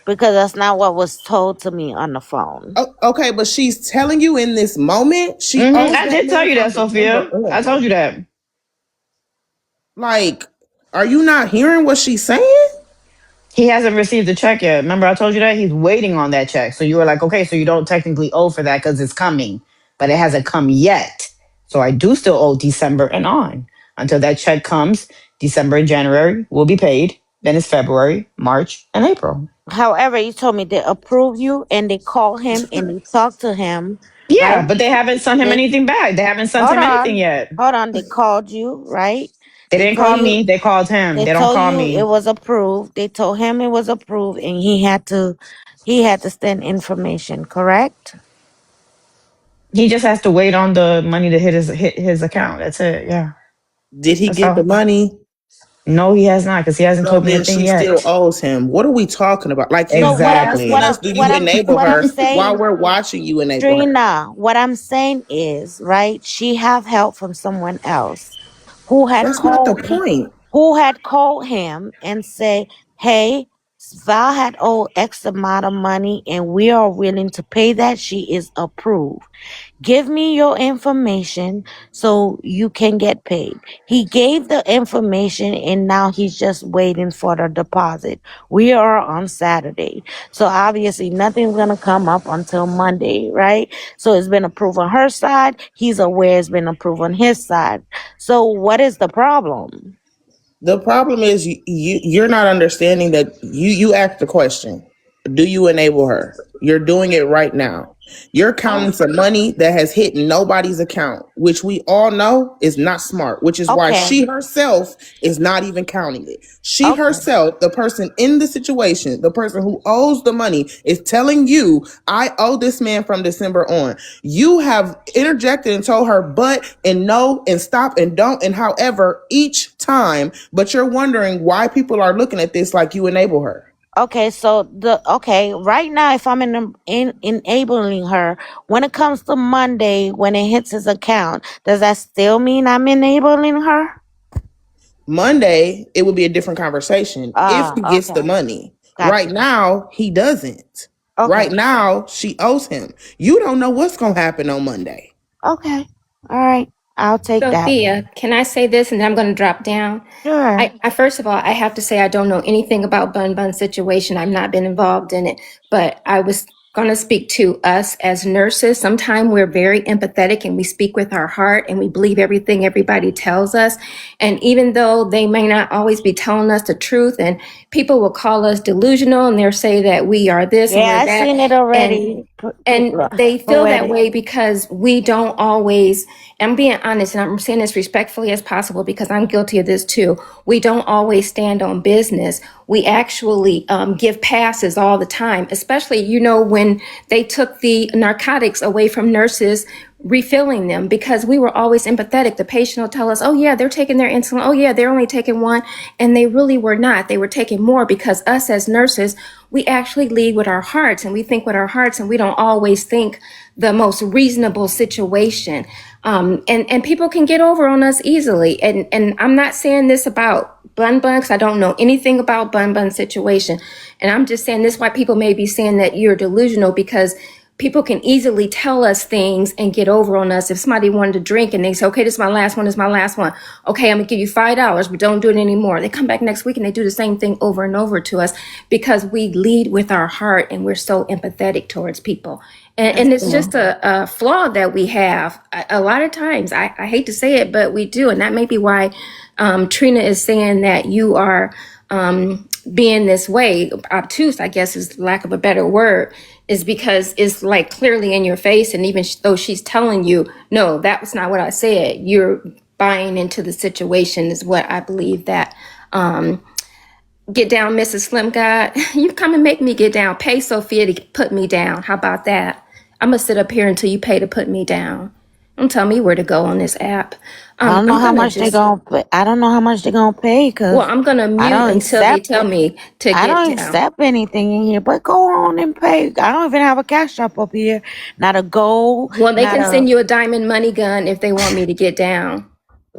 because that's not what was told to me on the phone. Okay, but she's telling you in this moment she owes I that did tell man you from that, December Sophia. I told on. you that. Like, are you not hearing what she's saying? He hasn't received the check yet. Remember, I told you that he's waiting on that check. So you were like, okay, so you don't technically owe for that because it's coming, but it hasn't come yet. So I do still owe December and on until that check comes. December and January will be paid. Then it's February, March, and April. However, you told me they approve you and they call him and they talk to him, right? Yeah, but they haven't sent him They anything back. They haven't sent hold him anything on, yet. hold on. They called you, right? They They didn't told call you me. They called him. they They don't told call you it me. was approved. They told him it was approved and he had to send information, correct? He just has to wait on the money to hit his account. That's it. Yeah, Did he that's get the all. money? No, he has not because he hasn't So told me a then thing she still yet. owes him. What are we talking about? Like, So you're what I'm asking what Exactly. I'm us, do what you I'm enable what I'm her while saying, we're watching you enable her? Trina, what I'm saying is, right, she have help from someone else who had That's not the called point. him and say, hey, Val had owed X amount of money and we are willing to pay that. She is approved. Give me your information so you can get paid. He gave the information and now he's just waiting for the deposit. We are on Saturday. So obviously nothing's going to come up until Monday, right? So it's been approved on her side. He's aware it's been approved on his side. So what is the problem? The problem is you're not understanding that you asked the question. Do you enable her? You're doing it right now. You're counting Oh, some money that has hit nobody's account, which we all know is not smart, which is why okay. she herself is not even counting it. She Okay. herself, the person in the situation, the person who owes the money, is telling you, I owe this man from December on. You have interjected and told her but and no and stop and don't and however each time, but you're wondering why people are looking at this like you enable her. Okay, so right now, if I'm enabling her, when it comes to Monday, when it hits his account, does that still mean I'm enabling her? Monday, it would be a different conversation if he gets the Okay, money. Right gotcha. now, he doesn't. Right Okay, now, she owes him. You don't know what's going to happen on Monday. okay, all right, I'll take that. Sophia, can I say this and then I'm going to drop down? Sure. I first of all, I have to say I don't know anything about Bun Bun's situation. I've not been involved in it, but I was going to speak to us as nurses. Sometimes we're very empathetic and we speak with our heart and we believe everything everybody tells us. And even though they may not always be telling us the truth, and people will call us delusional and they'll say that we are this and Yeah, we're I that, seen it and already. they feel that Poetic. way because we don't always, I'm being honest and I'm saying this respectfully as possible because I'm guilty of this too. We don't always stand on business. We actually give passes all the time, especially, when they took the narcotics away from nurses refilling them, because we were always empathetic. The patient will tell us, oh yeah, they're taking their insulin. Oh yeah, they're only taking one. And they really were not. They were taking more because us as nurses, we actually lead with our hearts and we think with our hearts and we don't always think the most reasonable situation. And people can get over on us easily. And I'm not saying this about Bun Bun because I don't know anything about Bun Bun's situation. And I'm just saying this is why people may be saying that you're delusional, because people can easily tell us things and get over on us. If somebody wanted to drink and they say, okay, this is my last one, this is my last one. Okay, I'm gonna give you $5, but don't do it anymore. They come back next week and they do the same thing over and over to us because we lead with our heart and we're so empathetic towards people. And it's just a flaw that we have. A lot of times, I hate to say it, but we do. And that may be why Trina is saying that you are being this way, obtuse, I guess is lack of a better word, is because it's like clearly in your face. And even though she's telling you, no, that was not what I said, you're buying into the situation is what I believe that get down, Mrs. Slim God. You come and make me get down. Pay Sophia to put me down. How about that? I'm going to sit up here until you pay to put me down. Don't tell me where to go on this app. I don't know I'm how going to much they're just, gonna pay. I don't know how much they're gonna pay well, because I'm going to I mute don't until they accept tell it. me to I get don't down. accept anything in here, but go on and pay. I don't even have a cash up here. Not a gold, Well, they not can a. send you a diamond money gun if they want me to get down.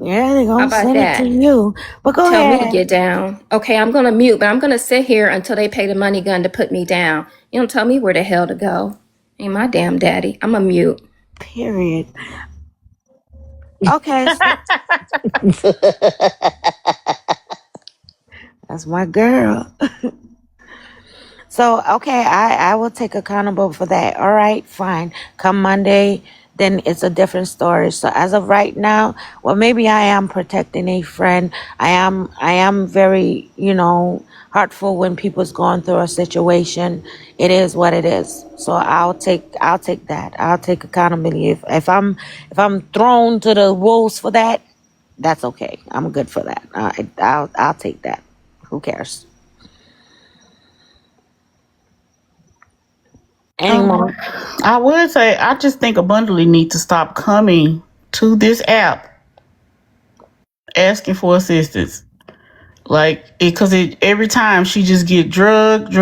Yeah, they're How gonna about send it to that? you. But go Tell me to ahead. get down. Okay, I'm going to mute, but I'm going to sit here until they pay the money gun to put me down. You don't tell me where the hell to go. Ain't my damn daddy. I'm a mute. Period. Okay, so That's my girl. So, okay, I will take accountable for that. All right, fine. Come Monday, then it's a different story. So as of right now, well, maybe I am protecting a friend. I am very, heartful when people's going through a situation. It is what it is. So I'll take that. I'll take accountability. If I'm thrown to the wolves for that, that's okay. I'm good for that. I'll take that. Who cares? Um, Anymore. I would say I just think Abundantly need to stop coming to this app asking for assistance. Like, because every time she just get drug,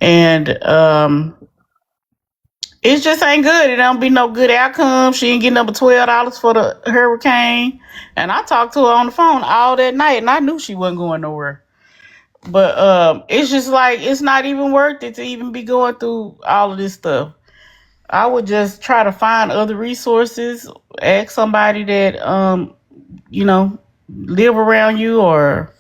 and it just ain't good. It don't be no good outcome. She ain't getting up $12 for the hurricane, and I talked to her on the phone all that night, and I knew she wasn't going nowhere. But it's just like it's not even worth it to even be going through all of this stuff. I would just try to find other resources, ask somebody that you know, live around you or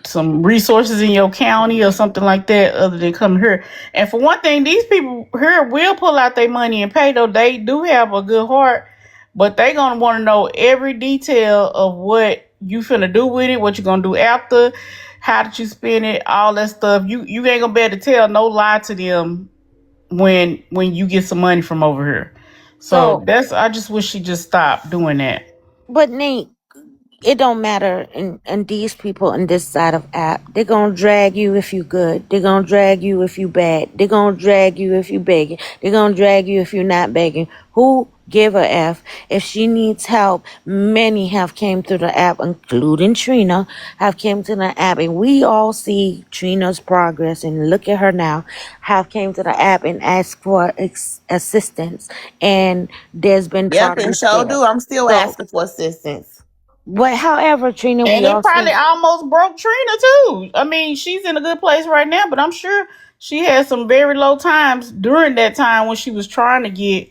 some resources in your county or something like that other than coming here. And for one thing, these people here will pull out their money and pay, though they do have a good heart, but they gonna want to know every detail of what you finna do with it, what you gonna do after, how did you spend it, all that stuff. You ain't gonna be able to tell no lie to them when you get some money from over here. So So, that's I just wish she just stopped doing that. but Nate, it don't matter and these people in this side of app, they're gonna drag you if you good, they're gonna drag you if you bad, they're gonna drag you if you begging, they're gonna drag you if you're not begging. Who give a f? If she needs help, many have came through the app, including Trina, have came to the app, and we all see Trina's progress, and look at her now, have came to the app and asked for assistance, and there's been Yep, and progress so there. do. I'm still So, asking for assistance. but however, Trina, And we it all probably see. almost broke Trina too. I mean, she's in a good place right now, but I'm sure she had some very low times during that time when she was trying to get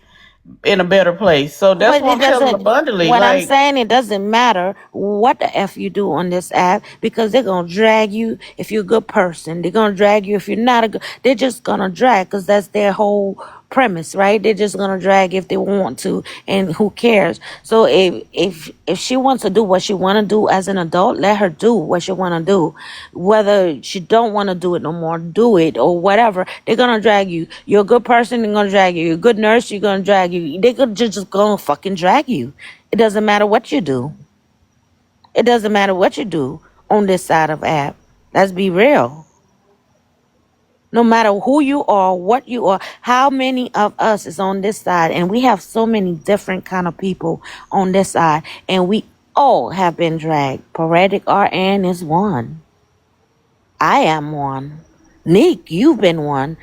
in a better place. So that's But what it I'm telling doesn't. abundantly. What I'm Like, saying, it doesn't matter what the f you do on this app because they're gonna drag you if you're a good person. They're gonna drag you if you're not a good. They're just gonna drag because that's their whole premise, right? They're just gonna drag if they want to, and who cares? So if she wants to do what she want to do as an adult, let her do what she want to do. Whether she don't want to do it no more, do it or whatever. They're gonna drag you. You're a good person, they're gonna drag you. You're a good nurse, you're gonna drag you. They're gonna just gonna fucking drag you. It doesn't matter what you do. It doesn't matter what you do on this side of app. Let's be real. No matter who you are, what you are, how many of us is on this side, and we have so many different kind of people on this side, and we all have been dragged. Poetic RN is one. I am one. Neek, you've been one.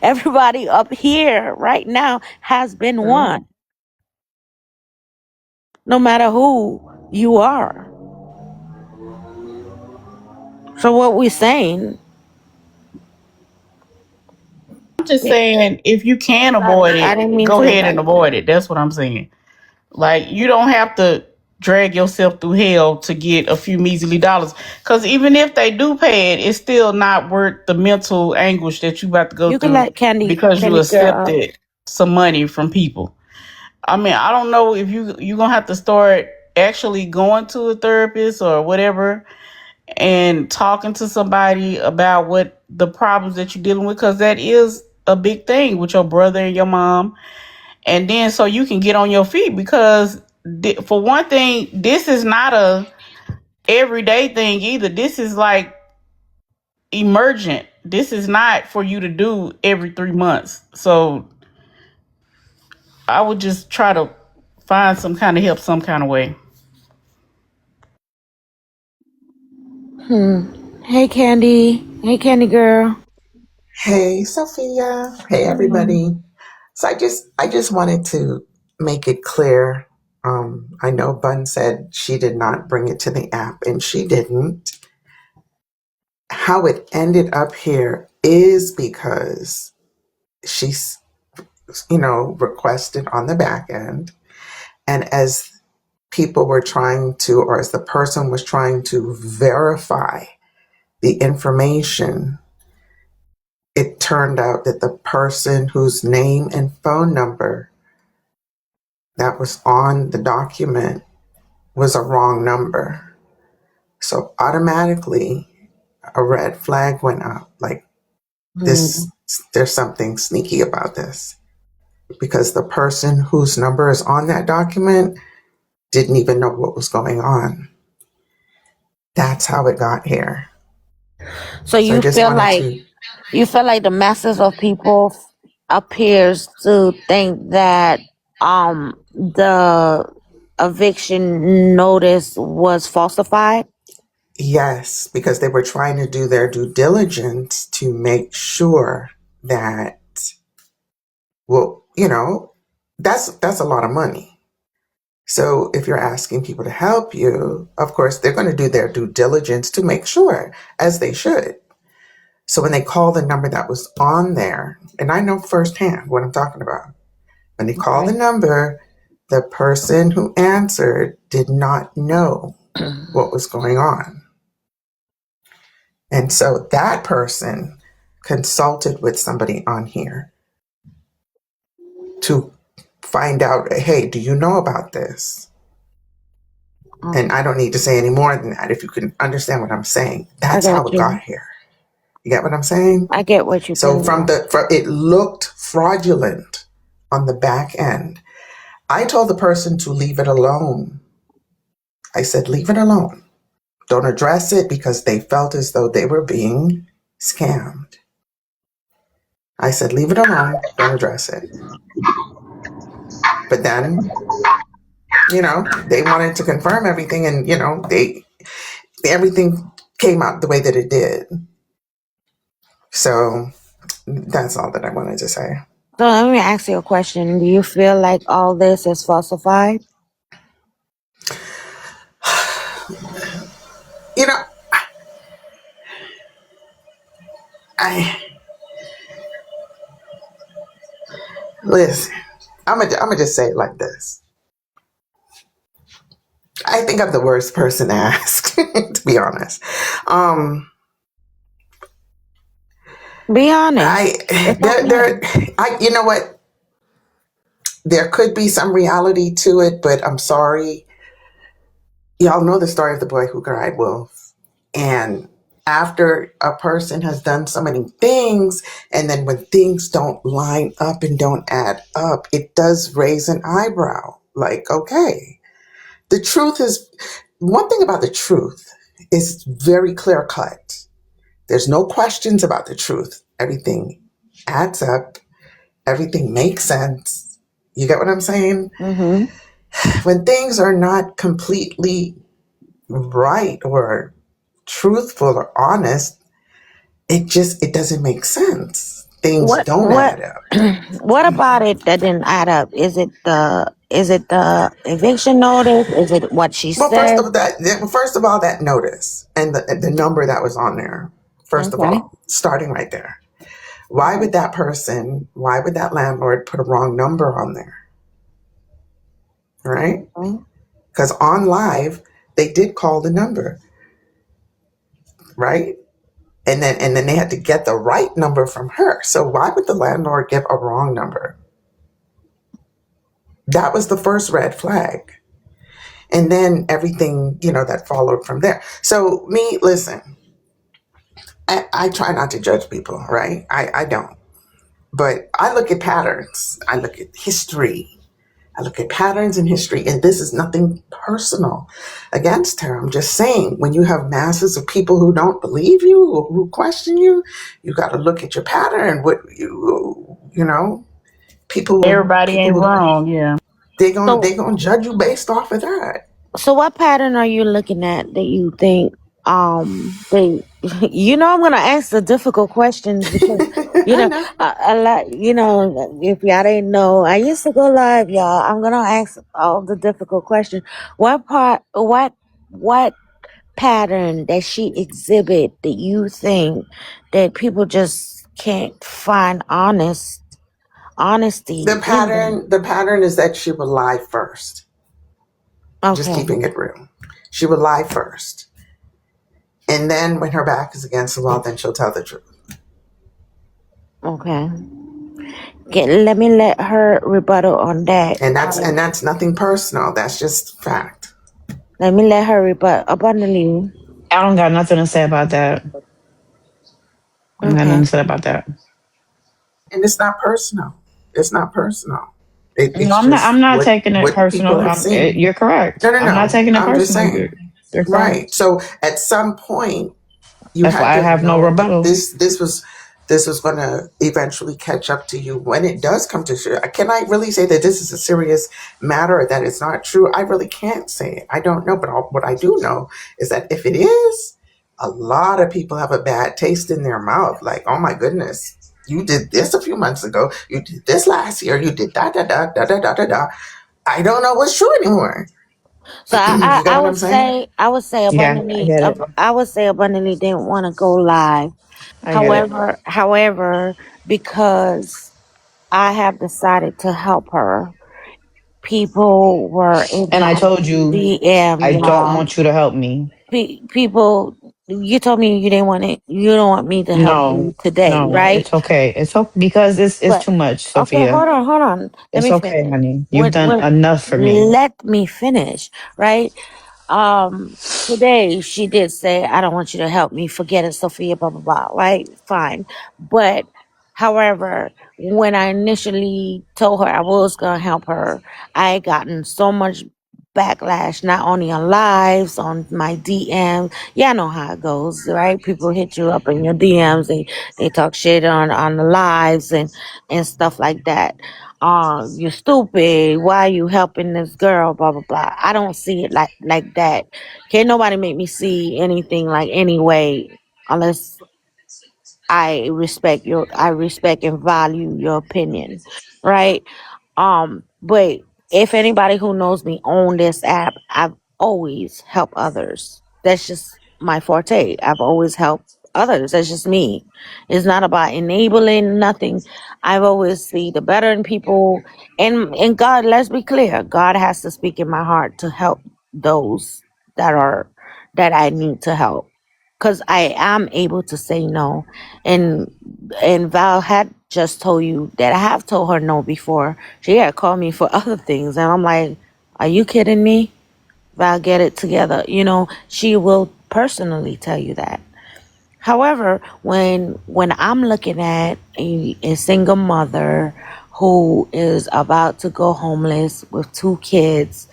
Everybody up here right now has been Mhm. one. No matter who you are. So what we saying? I'm just saying, if you can avoid I didn't it, mean go to ahead and invite you. avoid it. That's what I'm saying. Like, you don't have to drag yourself through hell to get a few measly dollars. Because even if they do pay it, it's still not worth the mental anguish that you about to go You can through let Candy, because you Candy girl up. accepted some money from people. I mean, I don't know if you gonna have to start actually going to a therapist or whatever and talking to somebody about what the problems that you're dealing with, because that is a big thing with your brother and your mom. And then so you can get on your feet, because for one thing, this is not a everyday thing either. This is like emergent. This is not for you to do every 3 months. So I would just try to find some kind of help some kind of way. Hey Candy. Hey Candy girl. Hey, Sophia. Hey, Mhm. everybody. So I just wanted to make it clear. I know Bun said she did not bring it to the app, and she didn't. How it ended up here is because she's, requested on the back end, and as people were trying to, or as the person was trying to verify the information, it turned out that the person whose name and phone number that was on the document was a wrong number. So automatically a red flag went up. Like, this, there's something sneaky about this, because the person whose number is on that document didn't even know what was going on. That's how it got here. So So I just wanted to. you feel like the masses of people appears to think that the eviction notice was falsified. Yes, because they were trying to do their due diligence to make sure that, well, that's a lot of money. So if you're asking people to help you, of course, they're going to do their due diligence to make sure, as they should. So when they call the number that was on there, and I know firsthand what I'm talking about, when they call the number, the person who answered did not know what was going on. And so that person consulted with somebody on here to find out, hey, do you know about this? And I don't need to say any more than that. If you can understand what I'm saying, that's how it got here. You get what I'm saying? I get what you're So saying. it looked fraudulent on the back end. I told the person to leave it alone. I said, leave it alone. Don't address it, because they felt as though they were being scammed. I said, leave it alone. Don't address it. But then, they wanted to confirm everything, and, everything came out the way that it did. So that's all that I wanted to say. So let me ask you a question. Do you feel like all this is falsified? Listen, I'm gonna just say it like this. I think I'm the worst person to ask, to be honest. Be honest. You know what? There could be some reality to it, but I'm sorry. Y'all know the story of the boy who cried wolf. And after a person has done so many things, and then when things don't line up and don't add up, it does raise an eyebrow. Like, okay, the truth is, one thing about the truth is very clear cut. There's no questions about the truth. Everything adds up. Everything makes sense. You get what I'm saying? Mm-hmm. When things are not completely right or truthful or honest, it doesn't make sense. Things don't add up. What about it that didn't add up? Is it the eviction notice? Is it what she Well, said? first of all, that notice and the number that was on there. First of all, starting right there. Why would that landlord put a wrong number on there? Right? Because on live, they did call the number. Right? And then they had to get the right number from her. So why would the landlord give a wrong number? That was the first red flag. And then everything, that followed from there. So listen, I try not to judge people, right? I don't. But I look at patterns. I look at history. I look at patterns in history, and this is nothing personal against her. I'm just saying, when you have masses of people who don't believe you, or who question you, you got to look at your pattern. People. Everybody ain't wrong, yeah. They gonna judge you based off of that. So what pattern are you looking at that you think they I'm gonna ask the difficult questions because a lot if y'all didn't know, I used to go live, y'all. I'm gonna ask all the difficult questions. What pattern that she exhibit that you think that people just can't find honesty The pattern is that she will lie first. Just Okay. keeping it real. She would lie first. And then when her back is against the wall, then she'll tell the truth. Okay. Let me let her rebuttal on that. And that's nothing personal. That's just fact. Let me let her rebut abundantly. I don't got nothing to say about that. I don't got Okay. nothing to say about that. And it's not personal. It's not personal. No, It's I'm not. I'm just not taking it what people personal. have seen. You're correct. No, no, I'm not no. taking it I'm just personal. saying. You're Right. correct. So at some point, you That's had why I to have have no known that rebuttal. this was going to eventually catch up to you when it does come to shit. Can I really say that this is a serious matter, that it's not true? I really can't say it. I don't know. But what I do know is that if it is, a lot of people have a bad taste in their mouth. Like, oh my goodness, you did this a few months ago. You did this last year. You did da da da da da da da da. I don't know what's true anymore. So You get what I'm saying? I would say Yeah, I abundantly get it. I would say abundantly didn't want to go live. I get it. However, because I have decided to help her, people were in And I my told you, DM, I don't y'all. want you to help me. People, you told me you didn't want it. You don't want me to help No, you today, no, right? it's okay. It's okay because it's But too much, okay, Sophia. hold on. Let It's me okay, finish. honey. You've done When enough for me. let me finish, right? Um, Today she did say, I don't want you to help me, forget it, Sophia, blah blah blah. Right? Fine. But however, when I initially told her I was gonna help her, I had gotten so much backlash, not only on lives, on my DMs. Yeah, I know how it goes, right? People hit you up in your DMs, they talk shit on the lives and stuff like that. You're stupid. Why are you helping this girl? Blah blah blah. I don't see it like that. Can't nobody make me see anything like anyway, unless I respect and value your opinion, right? But if anybody who knows me on this app, I've always helped others. That's just my forte. I've always helped others. That's just me. It's not about enabling nothing. I've always see the better in people, and God, let's be clear, God has to speak in my heart to help those that are that I need to help. Cause I am able to say no. And Val had just told you that I have told her no before. She had called me for other things, and I'm like, "Are you kidding me?" Val, get it together. She will personally tell you that. However, when I'm looking at a single mother who is about to go homeless with two kids,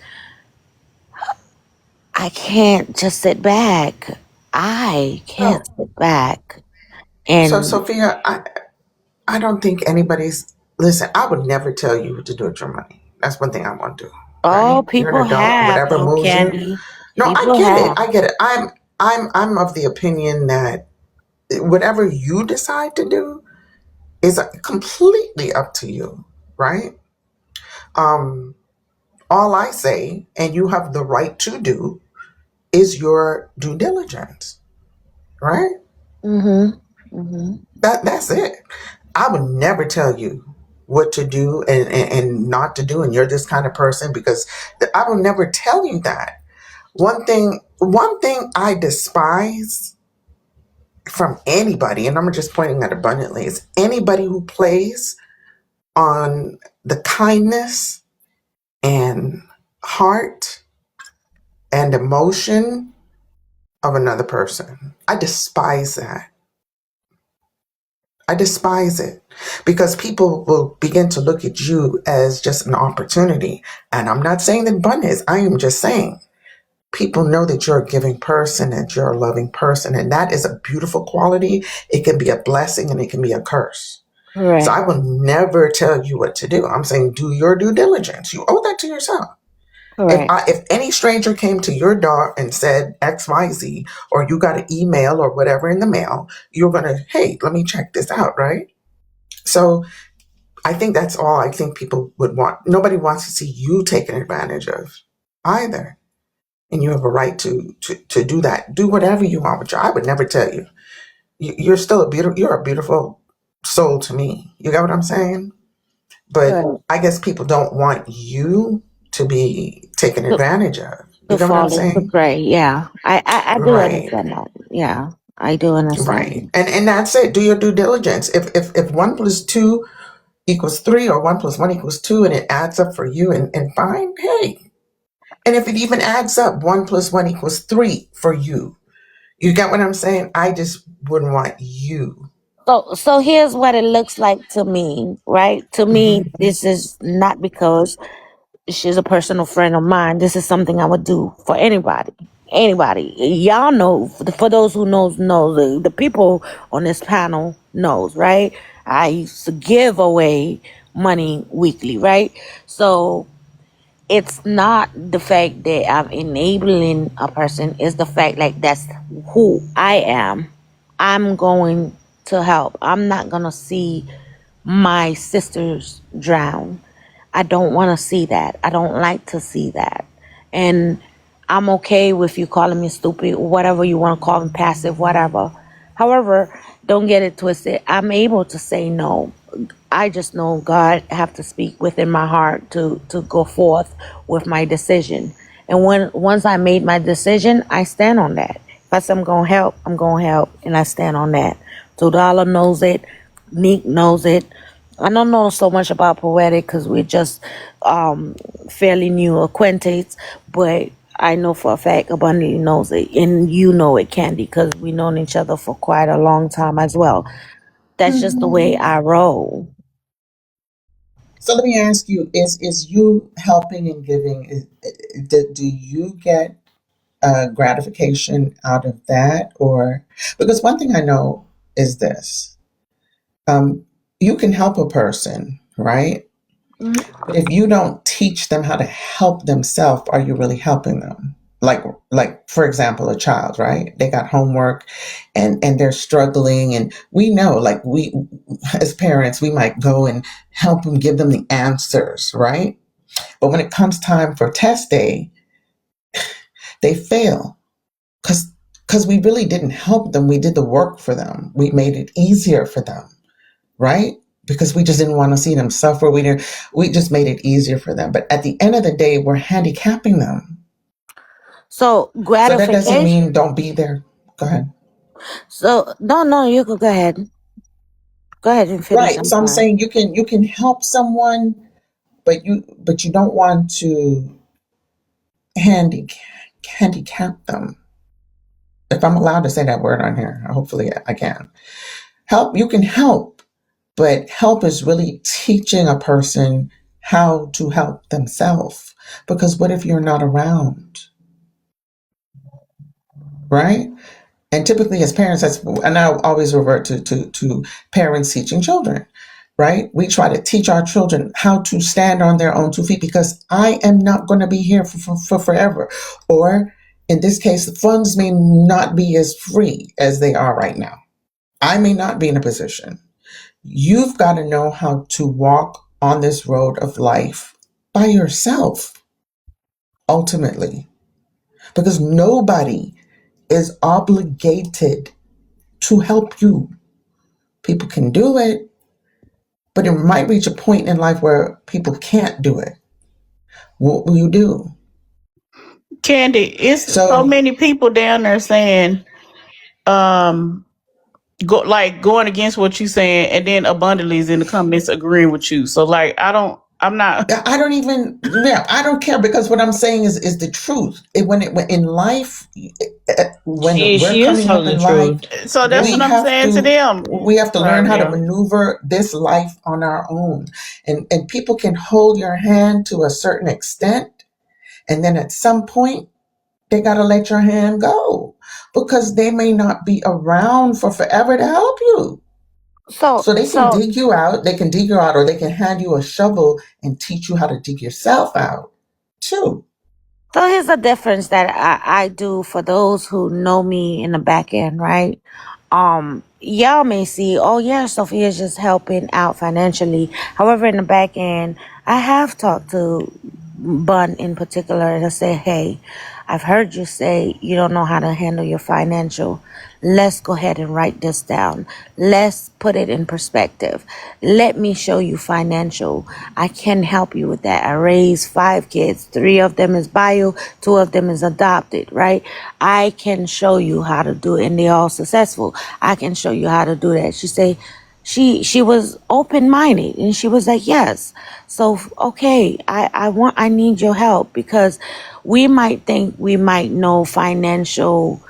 I can't just sit back. I can't So, sit back so and Sophia, I don't think anybody's. Listen, I would never tell you what to do with your money. That's one thing I won't do. oh, Right? You're people an adult. have Whatever though, moves you. Candy. No, I People get it. have. I get it. I'm of the opinion that whatever you decide to do is completely up to you. Right? Um, all I say, and you have the right to do, is your due diligence. Right? Mhm. Mhm. That's it. I would never tell you what to do and not to do, and you're this kind of person, because I will never tell you that. One thing I despise from anybody, and I'm just pointing that abundantly, is anybody who plays on the kindness and heart and emotion of another person. I despise that. I despise it because people will begin to look at you as just an opportunity. And I'm not saying that Bun is, I am just saying people know that you're a giving person and you're a loving person. And that is a beautiful quality. It can be a blessing and it can be a curse. So Correct. I will never tell you what to do. I'm saying do your due diligence. You owe that to yourself. Correct. If any stranger came to your door and said XYZ, or you got an email or whatever in the mail, you're going to, hey, let me check this out, right? So I think that's all I think people would want. Nobody wants to see you taken advantage of either. And you have a right to do that. Do whatever you want with you. I would never tell you. You're still you're a beautiful soul to me. You get what I'm saying? But Correct. I guess people don't want you to be taken To, advantage of. to You know what I'm fall into saying? prey. Yeah. I do Right. understand that. Yeah. I do understand Right. that. And that's it. Do your due diligence. If 1 plus 2 equals 3 or 1 plus 1 equals 2 and it adds up for you and fine, hey. And if it even adds up, 1 plus 1 equals 3 for you. You get what I'm saying? I just wouldn't want you. So here's what it looks like to me, right? To me, Hmm. this is not because she's a personal friend of mine. This is something I would do for anybody. Anybody. Y'all know, for those who know, the people on this panel knows, right? I used to give away money weekly, right? So it's not the fact that I'm enabling a person, it's the fact like that's who I am. I'm going to help. I'm not gonna see my sisters drown. I don't want to see that. I don't like to see that. And I'm okay with you calling me stupid, whatever you want to call me, passive, whatever. However, don't get it twisted. I'm able to say no. I just know God have to speak within my heart to go forth with my decision. And once I made my decision, I stand on that. If I say I'm gonna help, I'm gonna help, and I stand on that. $2 knows it. Neek knows it. I don't know so much about poetic because we're just fairly new acquaintances, but I know for a fact Abundantly knows it, and you know it, Candy, because we known each other for quite a long time as well. That's just the way I roll. So let me ask you: Is you helping and giving? Do you get gratification out of that, or because one thing I know is this: um, you can help a person, right? But if you don't teach them how to help themselves, are you really helping them? Like for example, a child, right? They got homework and they're struggling, and we know, like we as parents, we might go and help them, give them the answers, right? But when it comes time for test day, they fail because we really didn't help them. We did the work for them. We made it easier for them, right? Because we just didn't want to see them suffer. We just made it easier for them. But at the end of the day, we're handicapping them. So So that doesn't gratification. mean don't be there. Go ahead. So no, you can go ahead. Go ahead and finish. Right. I'm So I'm sorry. saying you can help someone, but you don't want to handi- handicap them. If I'm allowed to say that word on here, hopefully I can. Help, you can help, but help is really teaching a person how to help themselves. Because what if you're not around, right? And typically, as parents, and I always revert to parents teaching children, right? We try to teach our children how to stand on their own 2 feet because I am not going to be here for forever. Or in this case, the funds may not be as free as they are right now. I may not be in a position. You've got to know how to walk on this road of life by yourself, ultimately, because nobody is obligated to help you. People can do it, but it might reach a point in life where people can't do it. What will you do? Candy, it's so So many people down there saying, um, going against what you saying, and then abundantly is in the comments agreeing with you. So like, I'm not. I don't even, yeah, I don't care because what I'm saying is the truth. When in life, when we're She is coming up telling the in life, truth. So that's Yeah. what I'm saying to them. we have to learn Sorry, how to yeah. maneuver this life on our own, and people can hold your hand to a certain extent, and then at some point they got to let your hand go because they may not be around for forever to help you. So So they can so dig you out, or they can hand you a shovel and teach you how to dig yourself out too. So here's the difference that I do for those who know me in the back end, right? Y'all may see, oh yeah, Sophia's just helping out financially. However, in the back end, I have talked to Bun in particular and I say, hey, I've heard you say you don't know how to handle your financial. Let's go ahead and write this down. Let's put it in perspective. Let me show you financial. I can help you with that. I raised 5 kids. 3 of them is bio, 2 of them is adopted, right? I can show you how to do it, and they're all successful. I can show you how to do that. She was open minded, and she was like, yes. So okay, I need your help, because we might think we might know financial,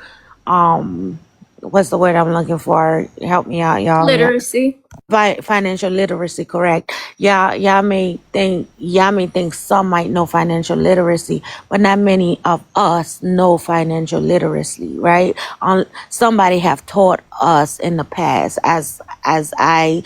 what's the word I'm looking for? Help me out, y'all. Yeah. Literacy. Financial literacy, correct? Yeah, y'all may think some might know financial literacy, but not many of us know financial literacy, right? Somebody have taught us in the past, as I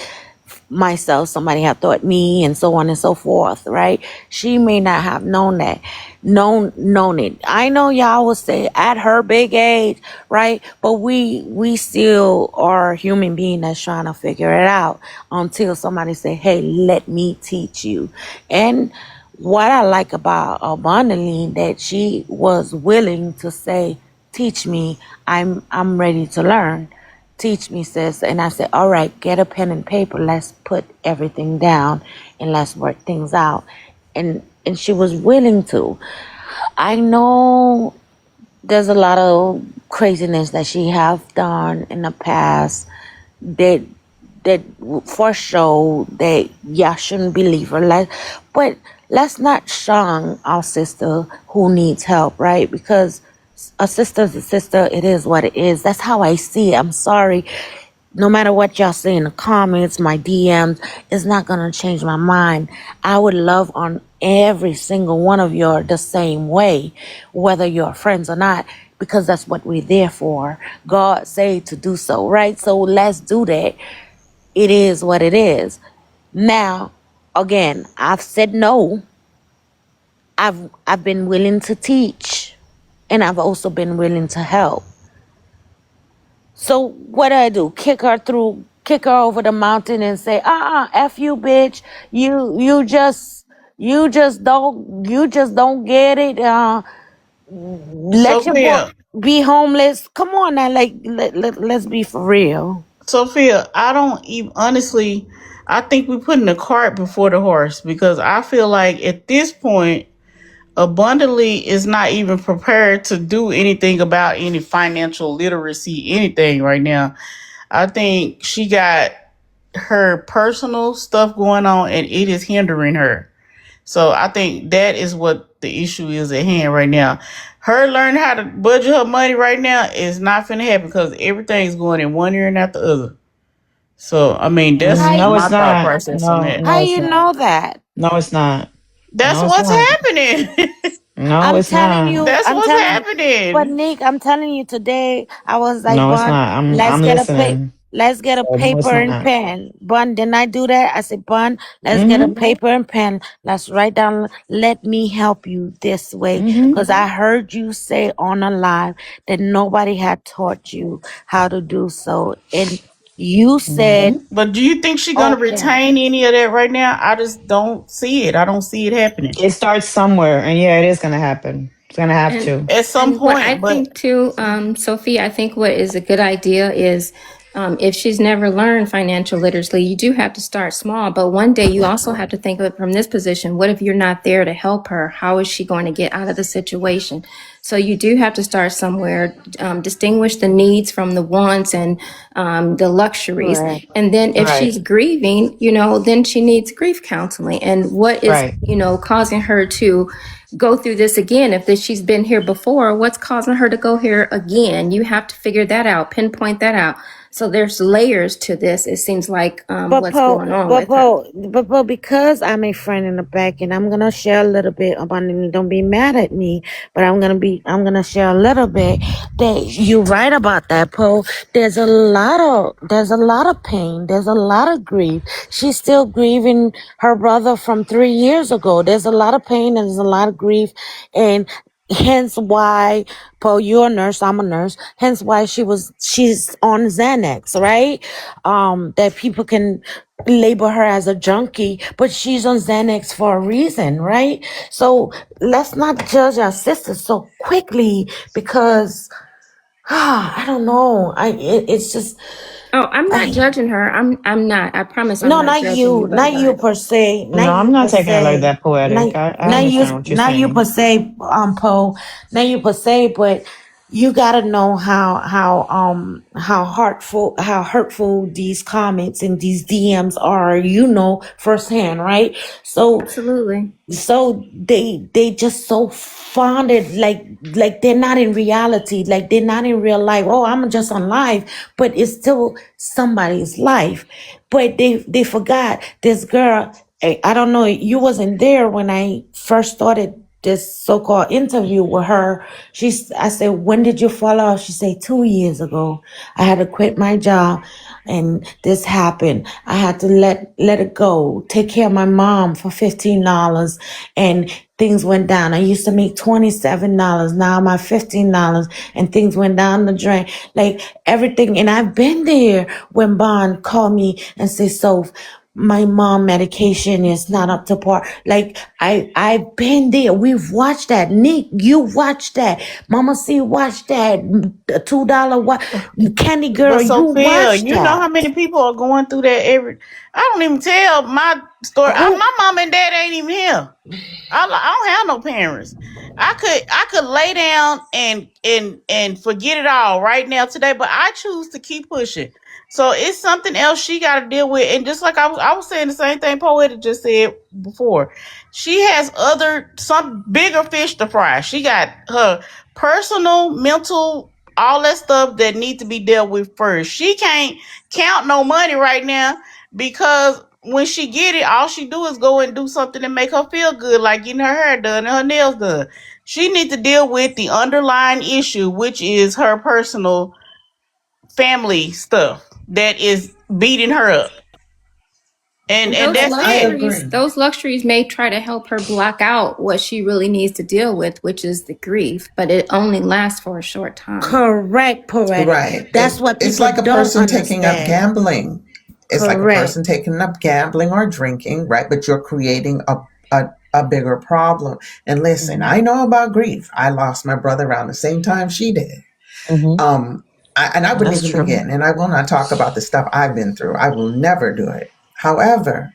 myself, somebody have taught me, and so on and so forth, right? She may not have known that, known it. I know y'all will say at her big age, right? But we still are human being that's trying to figure it out until somebody say, hey, let me teach you. And what I like about Abundantly, that she was willing to say, teach me, I'm ready to learn. Teach me, sis. And I said, all right, get a pen and paper. Let's put everything down and let's work things out. And she was willing to. I know there's a lot of craziness that she have done in the past that for sure that y'all shouldn't believe her. But let's not shun our sister who needs help, right? Because a sister's a sister. It is what it is. That's how I see it. I'm sorry. No matter what y'all say in the comments, my DMs, it's not going to change my mind. I would love on every single one of you the same way, whether you're friends or not, because that's what we're there for. God say to do so, right? So let's do that. It is what it is. Now, again, I've said no. I've been willing to teach, and I've also been willing to help. So what do? Kick her over the mountain and say, F you, bitch. You just don't get it. Let your boy Sophia, be homeless. Come on now, like let's be for real. Sophia, I don't even honestly. I think we're putting the cart before the horse, because I feel like at this point, Abundantly is not even prepared to do anything about any financial literacy, anything right now. I think she got her personal stuff going on, and it is hindering her. So I think that is what the issue is at hand right now. Her learning how to budget her money right now is not finna happen, because everything's going in one ear and out the other. So I mean, that's How No, you it's my thought not. process on No, that. how no, it's you not. know that? No, it's not. That's No, it's what's not. happening. No, I'm it's telling not. you, That's I'm what's telling you. But happening. Nick, I'm telling you today, I was like, No, it's Bun, not. let's I'm get a paper. listening. Let's get a So no, it's paper and not. pen. Bun, didn't I do that? I said, Bun, let's get a Mm-hmm. paper and pen. Let's write down, let me help you this way. Mm-hmm. Because I heard you say on a live that nobody had taught you how to do so. And you said, Mm-hmm. But do you think she's gonna okay. retain any of that right now? I just don't see it. I don't see it happening It starts somewhere, and yeah, it is gonna happen. It's gonna have And to. at some and what I point. But think too, Sophie, I think what is a good idea is if she's never learned financial literacy, you do have to start small. But one day you also have to think of it from this position. What if you're not there to help her? How is she going to get out of the situation? So you do have to start somewhere, distinguish the needs from the wants and the luxuries. Correct. And then if Right. she's grieving, then she needs grief counseling. And what is, Right. causing her to go through this again? If she's been here before, what's causing her to go here again? You have to figure that out, pinpoint that out. So there's layers to this. It seems like But what's going on with her. Because I'm a friend in the back, and I'm gonna share a little bit about it. Don't be mad at me, but I'm gonna share a little bit. That you're right about that, Poe. There's a lot of pain. There's a lot of grief. She's still grieving her brother from 3 years ago. There's a lot of pain and there's a lot of grief, and hence why, Paul, you're a nurse, I'm a nurse, hence why she's on Xanax, right? That people can label her as a junkie, but she's on Xanax for a reason, right? So let's not judge our sisters so quickly because I don't know. It's just Oh, I'm not I judging her. I'm not. I promise I'm no, not judging you, not you but per se, not No, I'm you not per taking it like se, that poetic. I understand what you're not you per saying. se, Poe, not you per se, but you gotta know how hurtful these comments and these DMs are, firsthand, right? absolutely. So they just so fonded, like they're not in reality, like they're not in real life. Oh, I'm just on live, but it's still somebody's life. But they forgot this girl. I don't know, you wasn't there when I first started this so-called interview with her. I said, when did you fall off? She said 2 years ago. I had to quit my job and this happened. I had to let it go, take care of my mom for $15, and things went down. I used to make $27. Now I'm at $15, and things went down the drain. Like everything. And I've been there when Bond called me and said, so my mom medication is not up to par. Like I've been there. We've watched that. Nick, you watched that. Mama C watched that. The $2 what Candy But Girl, you Sophia, watched you know that. how many people are going through that every. I don't even tell my story. Who My mom and dad ain't even here. I don't have no parents. I could lay down and forget it all right now today, but I choose to keep pushing. So it's something else she got to deal with, and just like I was saying the same thing Poeta just said before. She has some bigger fish to fry. She got her personal, mental, all that stuff that need to be dealt with first. She can't count no money right now because when she get it, all she do is go and do something to make her feel good, like getting her hair done and her nails done. She need to deal with the underlying issue, which is her personal family stuff that is beating her up. And And and that's I it. agree. those luxuries may try to help her block out what she really needs to deal with, which is the grief, but it only lasts for a short time. correct, poetic. Right. That's what It's people like a don't person taking up understand. gambling. It's like a Correct. person taking up gambling or drinking, right? But you're creating a bigger problem. And listen, Hmm. I know about grief. I lost my brother around the same time she did. Hmm. Um, and I wouldn't That's even true. begin. And I will not talk about the stuff I've been through. I will never do it. However,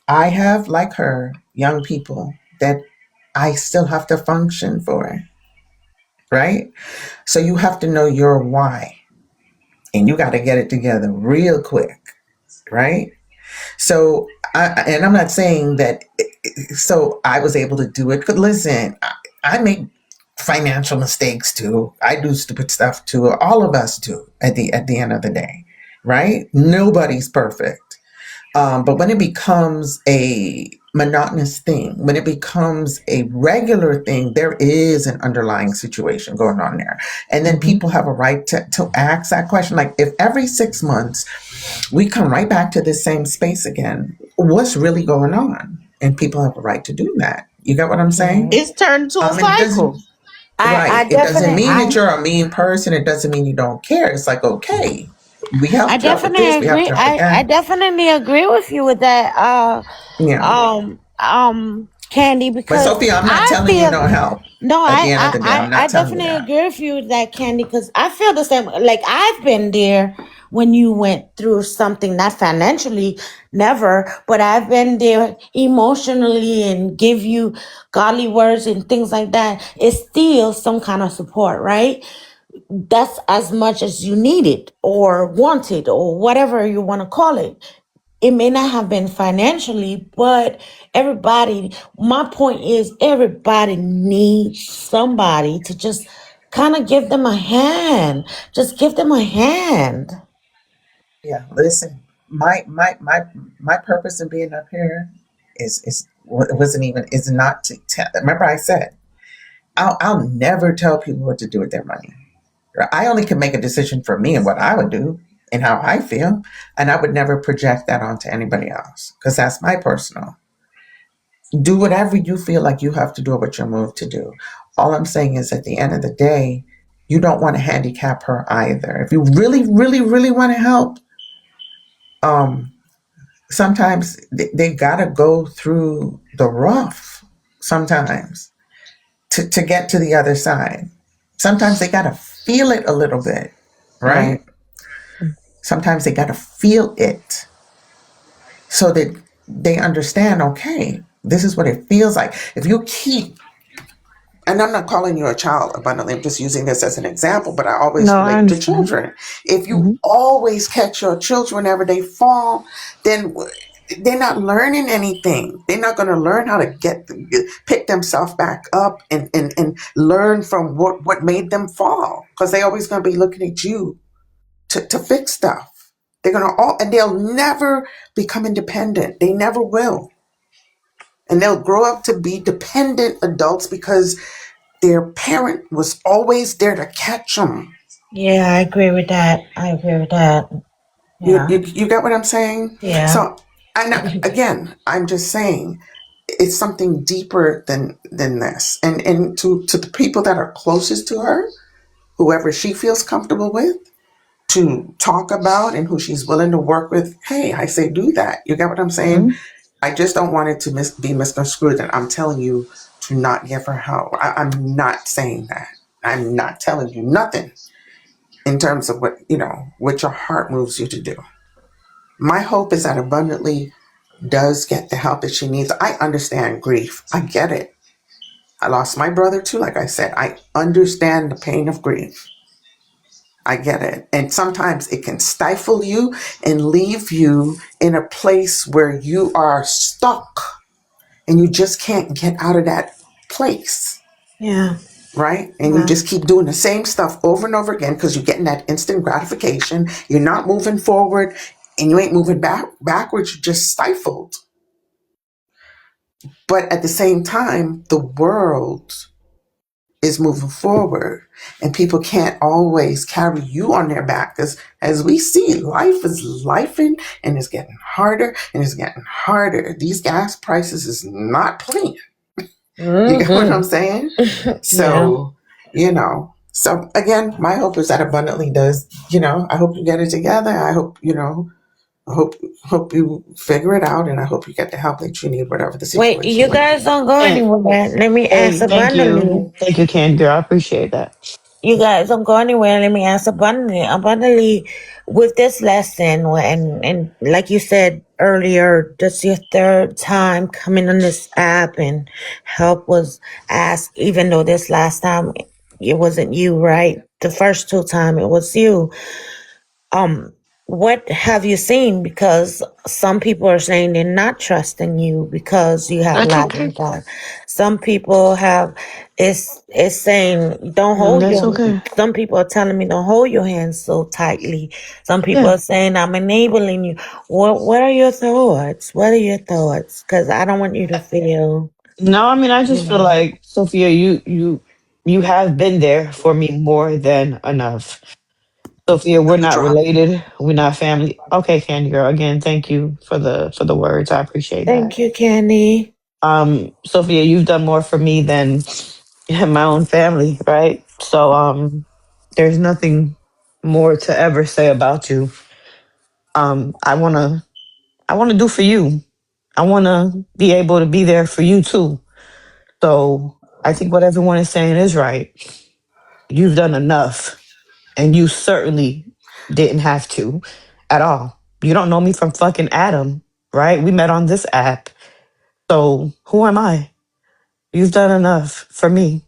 I have, like her, young people that I still have to function for, right? So you have to know your why, and you got to get it together real quick, right? So, and I'm not saying that. So I was able to do it. But listen, I make financial mistakes too. I do stupid stuff too. All of us do. At the end of the day, right? Nobody's perfect. But when it becomes a monotonous thing, when it becomes a regular thing, there is an underlying situation going on there. And then Hmm. people have a right to ask that question. Like if every 6 months we come right back to this same space again, what's really going on? And people have a right to do that. You get what I'm saying? Right. It's turned into a And it doesn't, cycle. I right. It doesn't definitely mean that you're a mean person. It doesn't mean you don't care. It's like, okay, we I helped you out with definitely this. We helped agree. you out with I that. definitely agree with you with that, Yeah. Candy, But because Sophia, I'm not I telling you feel don't help. no, At the end of the day, I'm I not telling you definitely that. agree with you with that, Candy, because I feel the same. Like I've been there when you went through something, not financially, never, but I've been there emotionally and give you godly words and things like that. It's still some kind of support, right? That's as much as you needed or wanted or whatever you want to call it. It may not have been financially, but my point is, everybody needs somebody to just kind of give them a hand. Just give them a hand. Yeah, listen, my purpose in being up here is wasn't even is not to tell. Remember, I said I'll never tell people what to do with their money. I only can make a decision for me and what I would do and how I feel, and I would never project that onto anybody else because that's my personal. Do whatever you feel like you have to do what you're moved to do. All I'm saying is at the end of the day, you don't want to handicap her either. If you really, really, really want to help, um, sometimes they gotta go through the rough sometimes to get to the other side. Sometimes they gotta feel it a little bit, Right. right? Sometimes they gotta feel it so that they understand, okay, this is what it feels like. If you keep, and I'm not calling you a child abundantly, I'm just using this as an example, but I always No, I relate to understand. children. If you Hmm. always catch your children whenever they fall, then they're not learning anything. They're not going to learn how to pick themselves back up and learn from what made them fall, because they always going to be looking at you to fix stuff. They're going to and they'll never become independent. They never will. And they'll grow up to be dependent adults because their parent was always there to catch them. Yeah, I agree with that. I agree with that. You, Yeah. you, you get what I'm saying? Yeah. So, again, I'm just saying it's something deeper than this. And to the people that are closest to her, whoever she feels comfortable with to talk about and who she's willing to work with, hey, I say do that. You get what I'm saying? Hmm. I just don't want it to be misconstrued. And I'm telling you to not give her help. I'm not saying that. I'm not telling you nothing in terms of what your heart moves you to do. My hope is that Abundantly does get the help that she needs. I understand grief. I get it. I lost my brother too, like I said. I understand the pain of grief. I get it. And sometimes it can stifle you and leave you in a place where you are stuck and you just can't get out of that place. Yeah. Right? And you Yeah. just keep doing the same stuff over and over again because you're getting that instant gratification. You're not moving forward and you ain't moving backwards. You're just stifled. But at the same time, the world is moving forward and people can't always carry you on their back because as we see, life is lifing and it's getting harder and it's getting harder. These gas prices is not playing. You get what I'm Mm-hmm. saying? Yeah. So, so again, my hope is that Abundantly does, I hope you get it together. I hope, I hope you figure it out and I hope you get the help that you need, whatever the Wait, situation you may be. guys don't go And anywhere. Let me ask hey, thank you. abundantly. Thank you, Candy Girl. I appreciate that. You guys don't go anywhere. Let me ask abundantly. Abundantly, with this lesson, and like you said earlier, this your third time coming on this app, and help was asked. Even though this last time it wasn't you, right? The first two time it was you. Um, what have you seen? Because some people are saying they're not trusting you because you have That's light in okay. God. Some people have it's saying don't hold That's your. okay. Some people are telling me don't hold your hands so tightly. Some people Yeah. are saying I'm enabling you. What are your thoughts? What are your thoughts? Because I don't want you to feel. No, I mean, I just feel You like Sophia, you have been there for me more than enough. Sophia, we're I'm going to not drop. related. We're not family. Okay, Candy Girl. Again, thank you for the words. I appreciate that. Thank you, Candy. Sophia, you've done more for me than my own family, right? So there's nothing more to ever say about you. I wanna do for you. I wanna be able to be there for you too. So I think what everyone is saying is right. You've done enough, and you certainly didn't have to at all. You don't know me from fucking Adam, right? We met on this app. So who am I? You've done enough for me.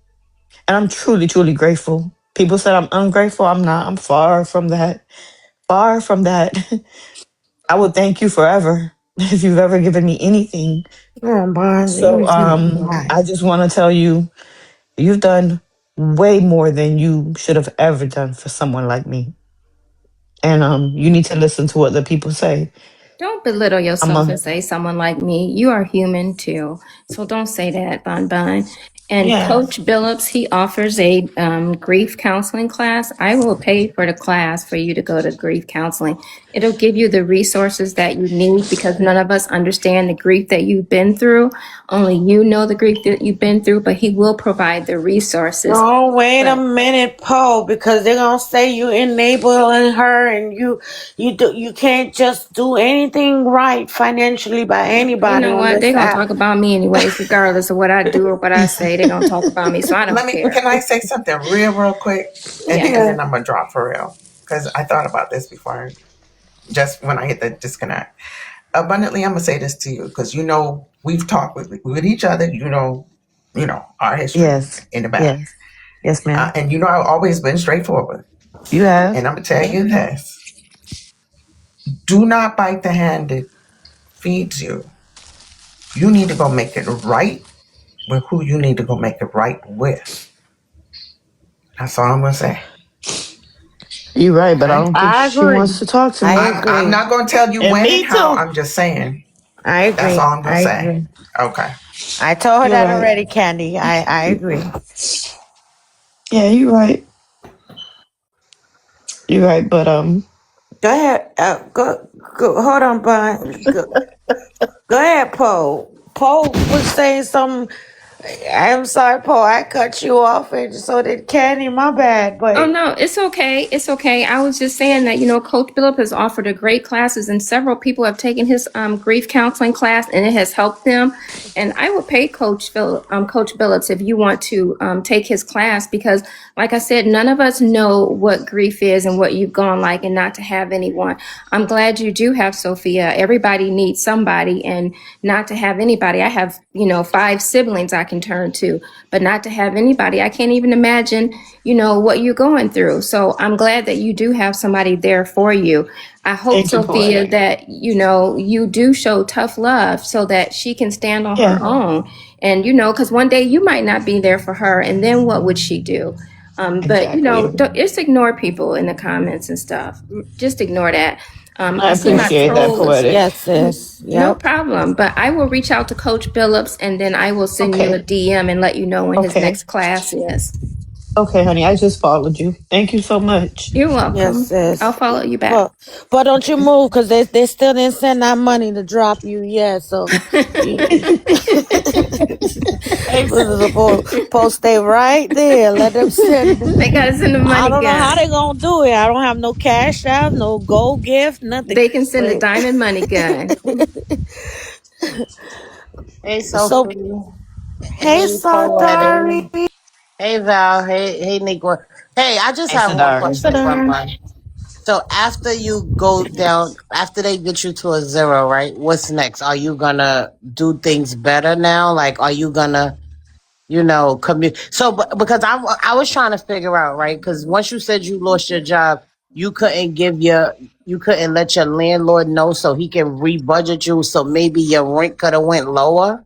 And I'm truly, truly grateful. People said I'm ungrateful. I'm not. I'm far from that. Far from that. I would thank you forever if you've ever given me anything. Oh, Barnes, So I just want to tell you, you've done way more than you should have ever done for someone like me. And you need to listen to what the people say. Don't belittle I'm yourself a and say someone like me. You are human too. So don't say that, Bon Bon. And Yes. Coach Billups, he offers a grief counseling class. I will pay for the class for you to go to grief counseling. It'll give you the resources that you need because none of us understand the grief that you've been through. Only you know the grief that you've been through, but he will provide the resources. Oh, wait a But minute, Poe, because they're gonna say you enabling her, and you can't just do anything right financially by you anybody know on what? this They're going to app. talk about me anyways, regardless of what I do or what I say. They're going to talk about me, so I don't care. Can I say something real quick? And Yes. then I'm going to drop for real. Because I thought about this before, just when I hit the disconnect. Abundantly, I'm going to say this to you because we've talked with each other. Our history Yes. in the back. Yes. Yes, ma'am. And I've always been straightforward. You have. And I'm going to tell you this. Do not bite the hand that feeds you. You need to go make it right with who you need to go make it right with. That's all I'm going to say. You're right, but I Okay? don't think I she agree. wants to talk to I me. I'm agree. not going to tell you And when and me how. too. I'm just saying. I That's agree. all I'm going I to say. agree. Okay. I told her You're that right. already, Candy. I agree. Yeah, you're right. You're right, but Go ahead. Go. Hold on, Bun. Go ahead, Poe. Poe was saying something. I'm sorry, Poe. I cut you off, and so did Candy. My bad, Oh but no, it's okay. It's okay. I was just saying that Coach Phillip has offered a great classes, and several people have taken his grief counseling class, and it has helped them. And I would pay Coach Billups if you want to take his class because, like I said, none of us know what grief is and what you've gone like, and not to have anyone. I'm glad you do have Sophia. Everybody needs somebody, and not to have anybody. I have 5 siblings I can turn to, but not to have anybody. I can't even imagine what you're going through. So I'm glad that you do have somebody there for you. I hope, thank you, Sophia, poetic. that you do show tough love so that she can stand on her Yeah, own. And because one day you might not be there for her, and then what would she do? But exactly. just ignore people in the comments and stuff. Just ignore that. I I see my appreciate that, trolls. poetic. yes, sis. No Yep. problem. But I will reach out to Coach Billups, and then I will send you a Okay. DM and let you know when his Okay. next class is. Okay, honey. I just followed you. Thank you so much. You're Yes, welcome. I'll sis. follow you back. But don't you move because they still didn't send that money to drop you yet. So you Hey, supposed stay right there. Let them send. They got to send the I money don't know how gun. they gonna do it. I don't have no cash out, no gold gift, nothing. They can send the But diamond money gun. hey, so Sophie. hey, Hey, Sadari. Poetic. Hey, Val. Hey, Nico. Hey, I just Hey, have one Sadari. question for Bun. So after you go down, after they get you to a 0, right? What's next? Are you gonna do things better now? Like, are you gonna, commute? So, because I was trying to figure out, right? Because once you said you lost your job, you couldn't you couldn't let your landlord know so he can rebudget you. So maybe your rent could have went lower.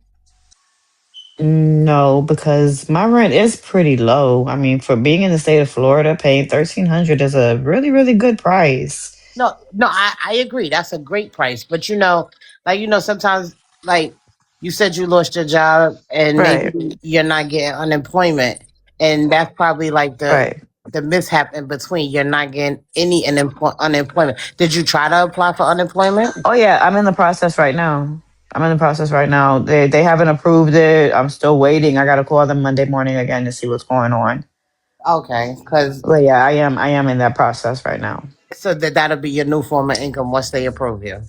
No, because my rent is pretty low. I mean, for being in the state of Florida, paying 1,300 is a really, really good price. No, no, I agree. That's a great price. But sometimes like you said you lost your job and Right. maybe you're not getting unemployment. And that's probably like Right. the mishap in between. You're not getting any unemployment. Did you try to apply for unemployment? Oh yeah, I'm in the process right now. I'm in the process right now. They haven't approved it. I'm still waiting. I got to call them Monday morning again to see what's going on. Okay, because But yeah, I am in that process right now. so that'll be your new form of income once they approve you.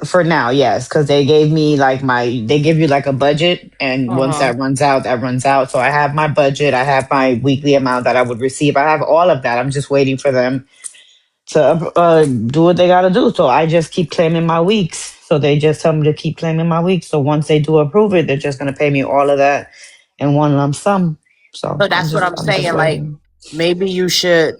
For now, yes, because they gave me like they give you like a budget, and once Uh-huh. that runs out, that runs out. So I have my budget. I have my weekly amount that I would receive. I have all of that. I'm just waiting for them to do what they got to do. So I just keep claiming my weeks. So they just tell me to keep claiming my weeks. So once they do approve it, they're just going to pay me all of that in one lump sum. So So that's what I'm I'm just saying. Like waiting. maybe you should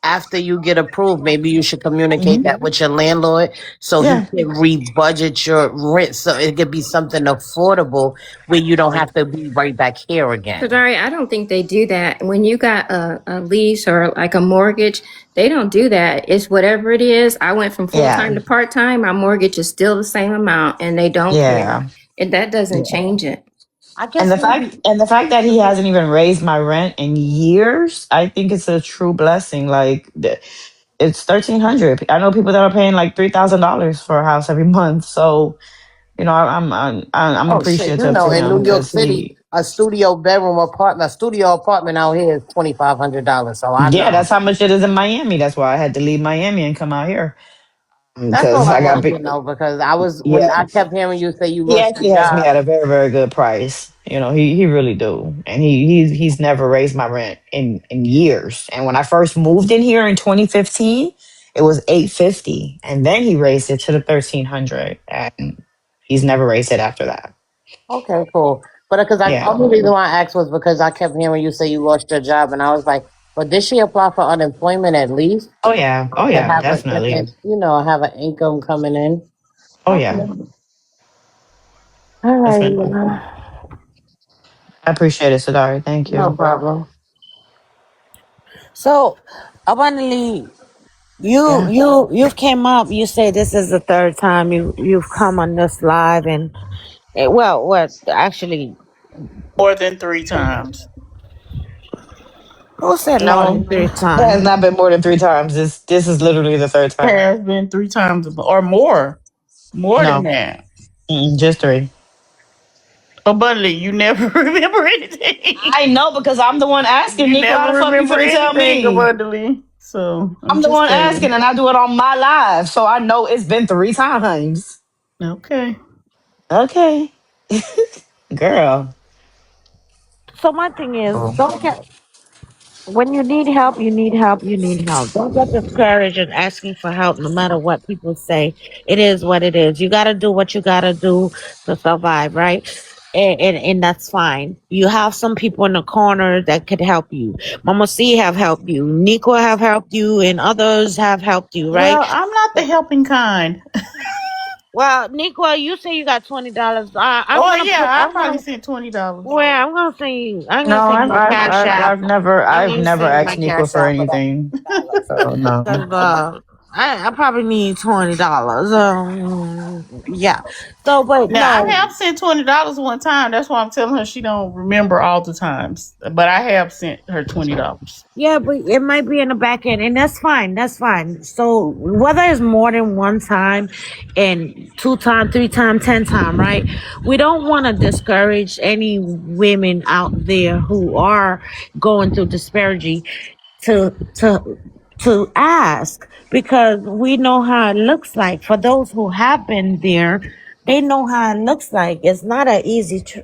after you get approved, maybe you should communicate Hmm. that with your landlord so he Yeah. can rebudget your rent so it could be something affordable where you don't have to be right back here So, again. Dari, I don't think they do that. When you got a lease or like a mortgage, they don't do that. It's whatever it is. I went from full Yeah. time to part time. My mortgage is still the same amount, and they don't care. Yeah. And that doesn't Yeah. change it. I And guess maybe. the fact that he hasn't even raised my rent in years, I think it's a true blessing. Like it's 1,300. I know people that are paying like $3,000 for a house every month. So you know, I'm Oh shit! You appreciative know, to in him New York because City, he, a studio apartment out here is $2,500. So I yeah, know. that's how much it is in Miami. That's why I had to leave Miami and come out here That's all because I I got wanted big. to know because I was when Yeah, I kept hearing you say you he lost your actually has me job. at a very, very good price. You know, he really do, and he's never raised my rent in years. And when I first moved in here in 2015, it was 850, and then he raised it to the 1,300, and he's never raised it after that. Okay, cool. But because I Yeah. only reason why I asked was because I kept hearing you say you lost your job, and I was like, but did she apply for unemployment at least Oh yeah. Oh to yeah. have a Definitely. second, have an income coming in? Oh yeah. Okay. All right. Definitely. I appreciate it, Sadari. Thank No you. problem. So, abundantly, Yeah. you've came up. You say this is the third time you've come on this live, and well, what actually? More than 3 times. Who said more than No, three it has times? not been more than three times. This is literally the third time. Has been 3 times or more. More than No, that. just three. Abundantly, you never remember anything. I know because I'm the one asking You Nico. How never the fuck you remember finna tell anything me? abundantly. So I'm I'm the just one asking, saying. and I do it on my live, so I know it's been three times. Okay. Okay, girl. So my thing is, Oh. don't get when you need help, you need help, you need help. Don't get discouraged in asking for help, no matter what people say. It is what it is. You got to do what you got to do to survive, right? And that's fine. You have some people in the corner that could help you. Mama C have helped you. Nico have helped you, and others have helped you, right? Well, I'm not the helping kind. Well, Nico, you say you got $20. I'm Oh gonna yeah, put. I I'm probably gonna. sent $20. Well, I'm gonna send you. I'm No, gonna send you my cash app. I'm I've gonna never send you my asked Nico cash for app for that anything. $20. So no. Cause I probably need $20. Yeah. So, but Now I no. have sent $20 one time. That's why I'm telling her she don't remember all the times. But I have sent her $20. Yeah, but it might be in the back end, and that's fine. That's fine. So whether it's more than one time, and two time, three time, 10 time, right? We don't want to discourage any women out there who are going through disparity to ask, because we know how it looks like. For those who have been there, they know how it looks like. It's not a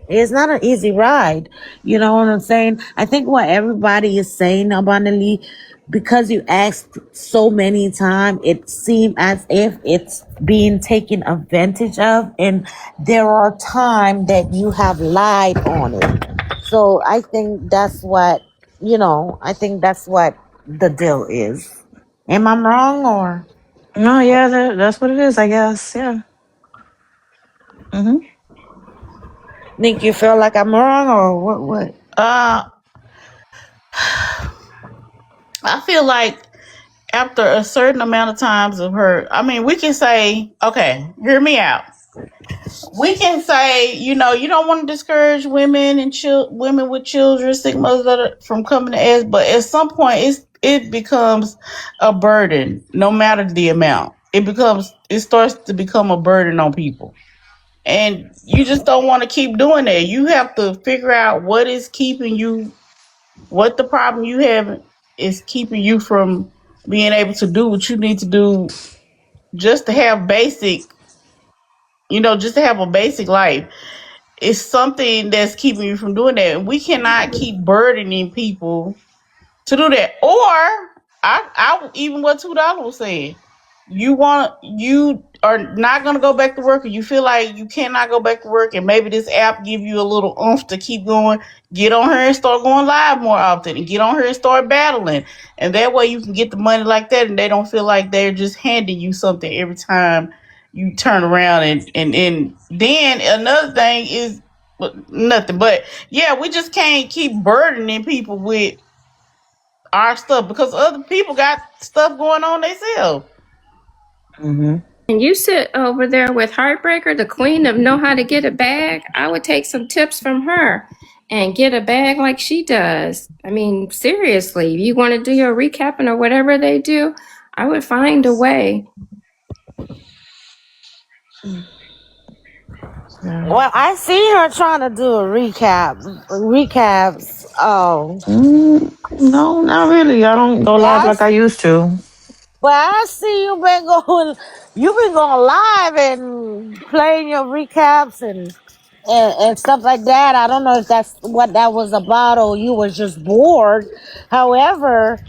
it's not an easy ride. You know what I'm saying? I think what everybody is saying abundantly, because you asked so many times, it seems as if it's being taken advantage of, and there are times that you have lied on it. So I think that's what, I think that's what the deal is. Am I wrong, or No, yeah, that's what it is. I guess. Yeah. Hmm. think you feel like I'm wrong, or what? What? Uh I feel like after a certain amount of times of her, I mean, we can say, okay, hear me out. We can say, you don't want to discourage women and women with children, sick mothers from coming to us, but at some point, it becomes a burden. No matter the amount, it starts to become a burden on people, and you just don't want to keep doing that. You have to figure out what the problem you have is keeping you from being able to do what you need to do, just to have just to have a basic life. It's something that's keeping you from doing that. And we cannot keep burdening people to do that. Or I even what $2 was saying. You are not gonna go back to work, or you feel like you cannot go back to work, and maybe this app give you a little oomph to keep going. Get on here and start going live more often, and get on here and start battling, and that way you can get the money like that, and they don't feel like they're just handing you something every time you turn around. And then another thing is, well, nothing, but yeah, we just can't keep burdening people with our stuff because other people got stuff going on themselves. Hmm. And you sit over there with Heartbreaker, the queen of know how to get a bag. I would take some tips from her and get a bag like she does. I mean, seriously, if you want to do your recapping or whatever they do, I would find a way. Yeah. Well, I see her trying to do a recaps. Oh, No, not really. I don't go live like that's. I used to. But I see you've been going live and playing your recaps and stuff like that. I don't know if that's what that was about or you was just bored. However,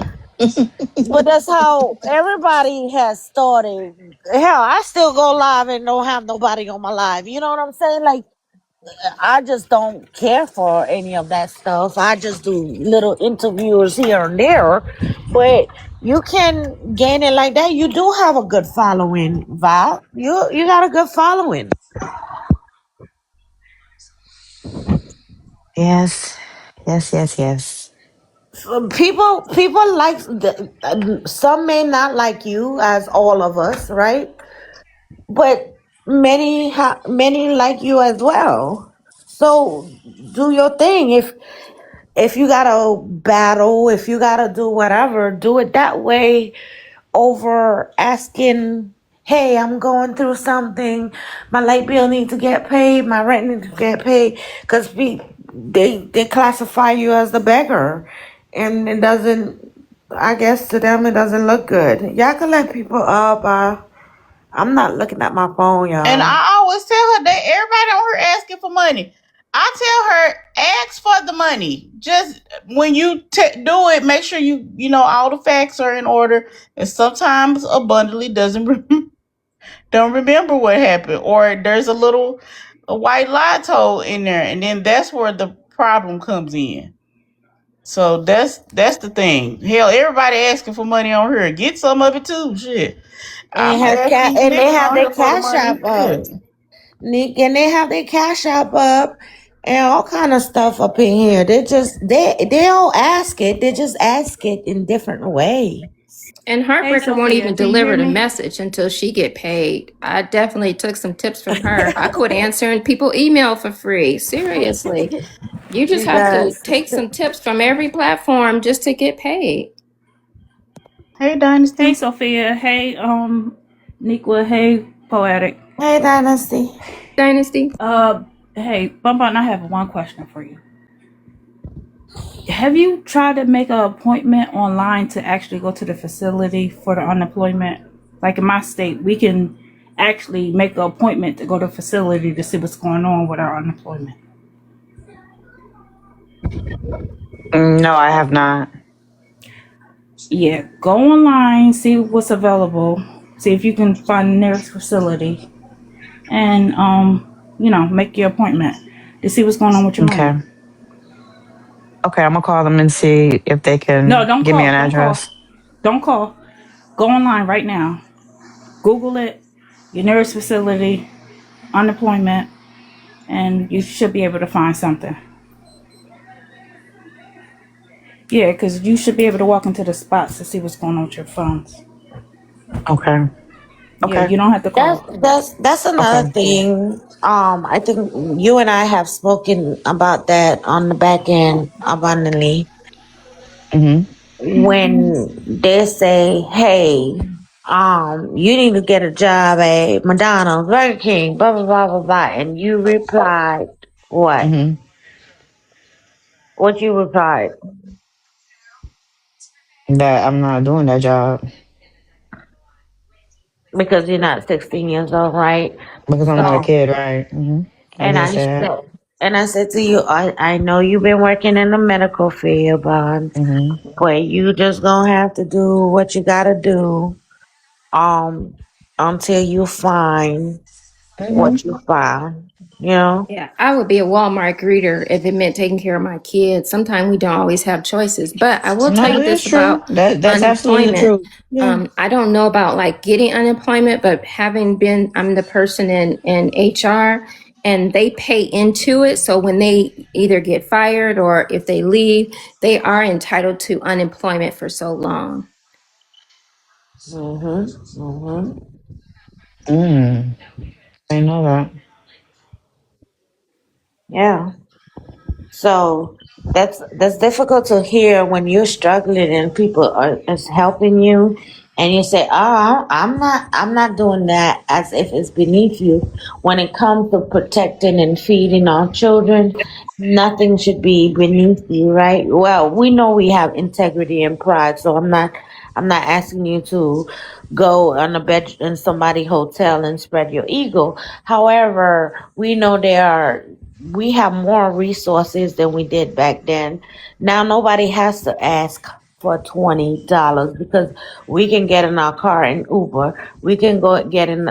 but that's how everybody has started. Hell, I still go live and don't have nobody on my live. You know what I'm saying? Like, I just don't care for any of that stuff. I just do little interviews here and there. But you can gain it like that. You do have a good following, Val. You got a good following. Yes. Yes, yes, yes. So people like some may not like you as all of us, right? But many like you as well. So do your thing. If you gotta battle, if you gotta do whatever, do it that way over asking, hey, I'm going through something, my light bill needs to get paid, my rent needs to get paid, because they classify you as the beggar, and it doesn't. I guess to them it doesn't look good. Y'all can let people up. I'm not looking at my phone, And y'all. I always tell her that everybody on here asking for money. I tell her, ask for the money. Just when you do it, make sure you know all the facts are in order. And sometimes abundantly doesn't don't remember what happened, or there's a white lie told in there, and then that's where the problem comes in. So that's the thing. Hell, everybody asking for money on here. Get some of it too. Shit. I'm gonna ask these And they niggas have on their here for the cash money. app up. Shit. Nick, and they have their cash app up and all kind of stuff up in here. They don't ask it. They just ask it in different way. And Hey, Heartbreaker won't Sophia, even can you deliver hear the me? message until she get paid. I definitely took some tips from her. I quit answering people email for free. Seriously. You just She have to does. take some tips from every platform just to get paid. Hey, Hey, Dynasty. Sophia. Hey, Niqua. Hey, Poetic. Hey, Dynasty. Dynasty. Uh, hey, Bun Bun, I have one question for you. Have you tried to make an appointment online to actually go to the facility for the unemployment? Like in my state, we can actually make an appointment to go to the facility to see what's going on with our unemployment. No, I have not. Yeah, go online, see what's available, see if you can find the nearest facility, and make your appointment to see what's going on with your Okay. money. Okay, I'm gonna call them and see if they No, can don't give me call, an don't call, address. don't call. Go online right now. Google it, your nearest facility, unemployment, and you should be able to find something. Yeah, because you should be able to walk into the spots to see what's going on with your funds. Okay. Yeah, Okay. you don't have to That's call. that's that's another Okay. thing. I think you and I have spoken about that on the back end abundantly. Mm-hmm. When they say, "Hey, you need to get a job at McDonald's, Burger King, blah blah blah blah blah," and you replied, "What? Mm-hmm. What you replied?" That I'm not doing that job Because you're not 16 years old, right? because I'm not a So, kid, right? Mm-hmm. I and did I say that. said, and I said to you, I know you've been working in the medical field, Mm-hmm. but you just gonna have to do what you gotta do, um, until you find what Mm-hmm. you find, you know? Yeah, I would be a Walmart greeter if it meant taking care of my kids. Sometimes we don't always have choices. But I will tell No, you it is this true. about That's absolutely the unemployment. truth. Yeah. I don't know about like getting unemployment, but I'm the person in HR and they pay into it. So when they either get fired or if they leave, they are entitled to unemployment for so long. Mm-hmm. Mm-hmm. Mm, I know that. Yeah. So that's difficult to hear when you're struggling and people are is helping you, and you say, "Oh, I'm not doing that," as if it's beneath you. When it comes to protecting and feeding our children, nothing should be beneath you, right? Well, we know we have integrity and pride, so I'm not asking you to go on a bed in somebody's hotel and spread your ego. However, we have more resources than we did back then. Now nobody has to ask for $20 because we can get in our car and Uber. We can go get in.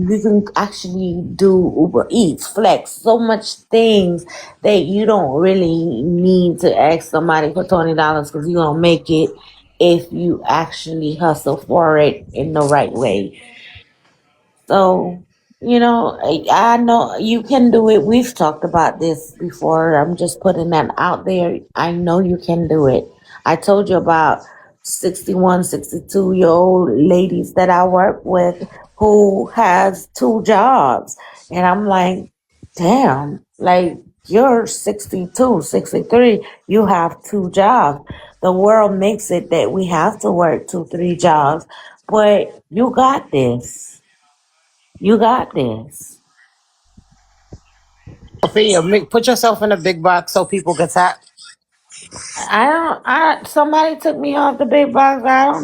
We can actually do Uber Eats, Flex, so much things that you don't really need to ask somebody for $20 because you're gonna make it if you actually hustle for it in the right way. So, I know you can do it. We've talked about this before. I'm just putting that out there. I know you can do it. I told you about 61, 62-year-old ladies that I work with who has two jobs. And I'm like, damn, like you're 62, 63. You have two jobs. The world makes it that we have to work two, three jobs, but you got this. You got this. Sophia, put yourself in a big box so people can tap. Somebody took me off the big box. I don't know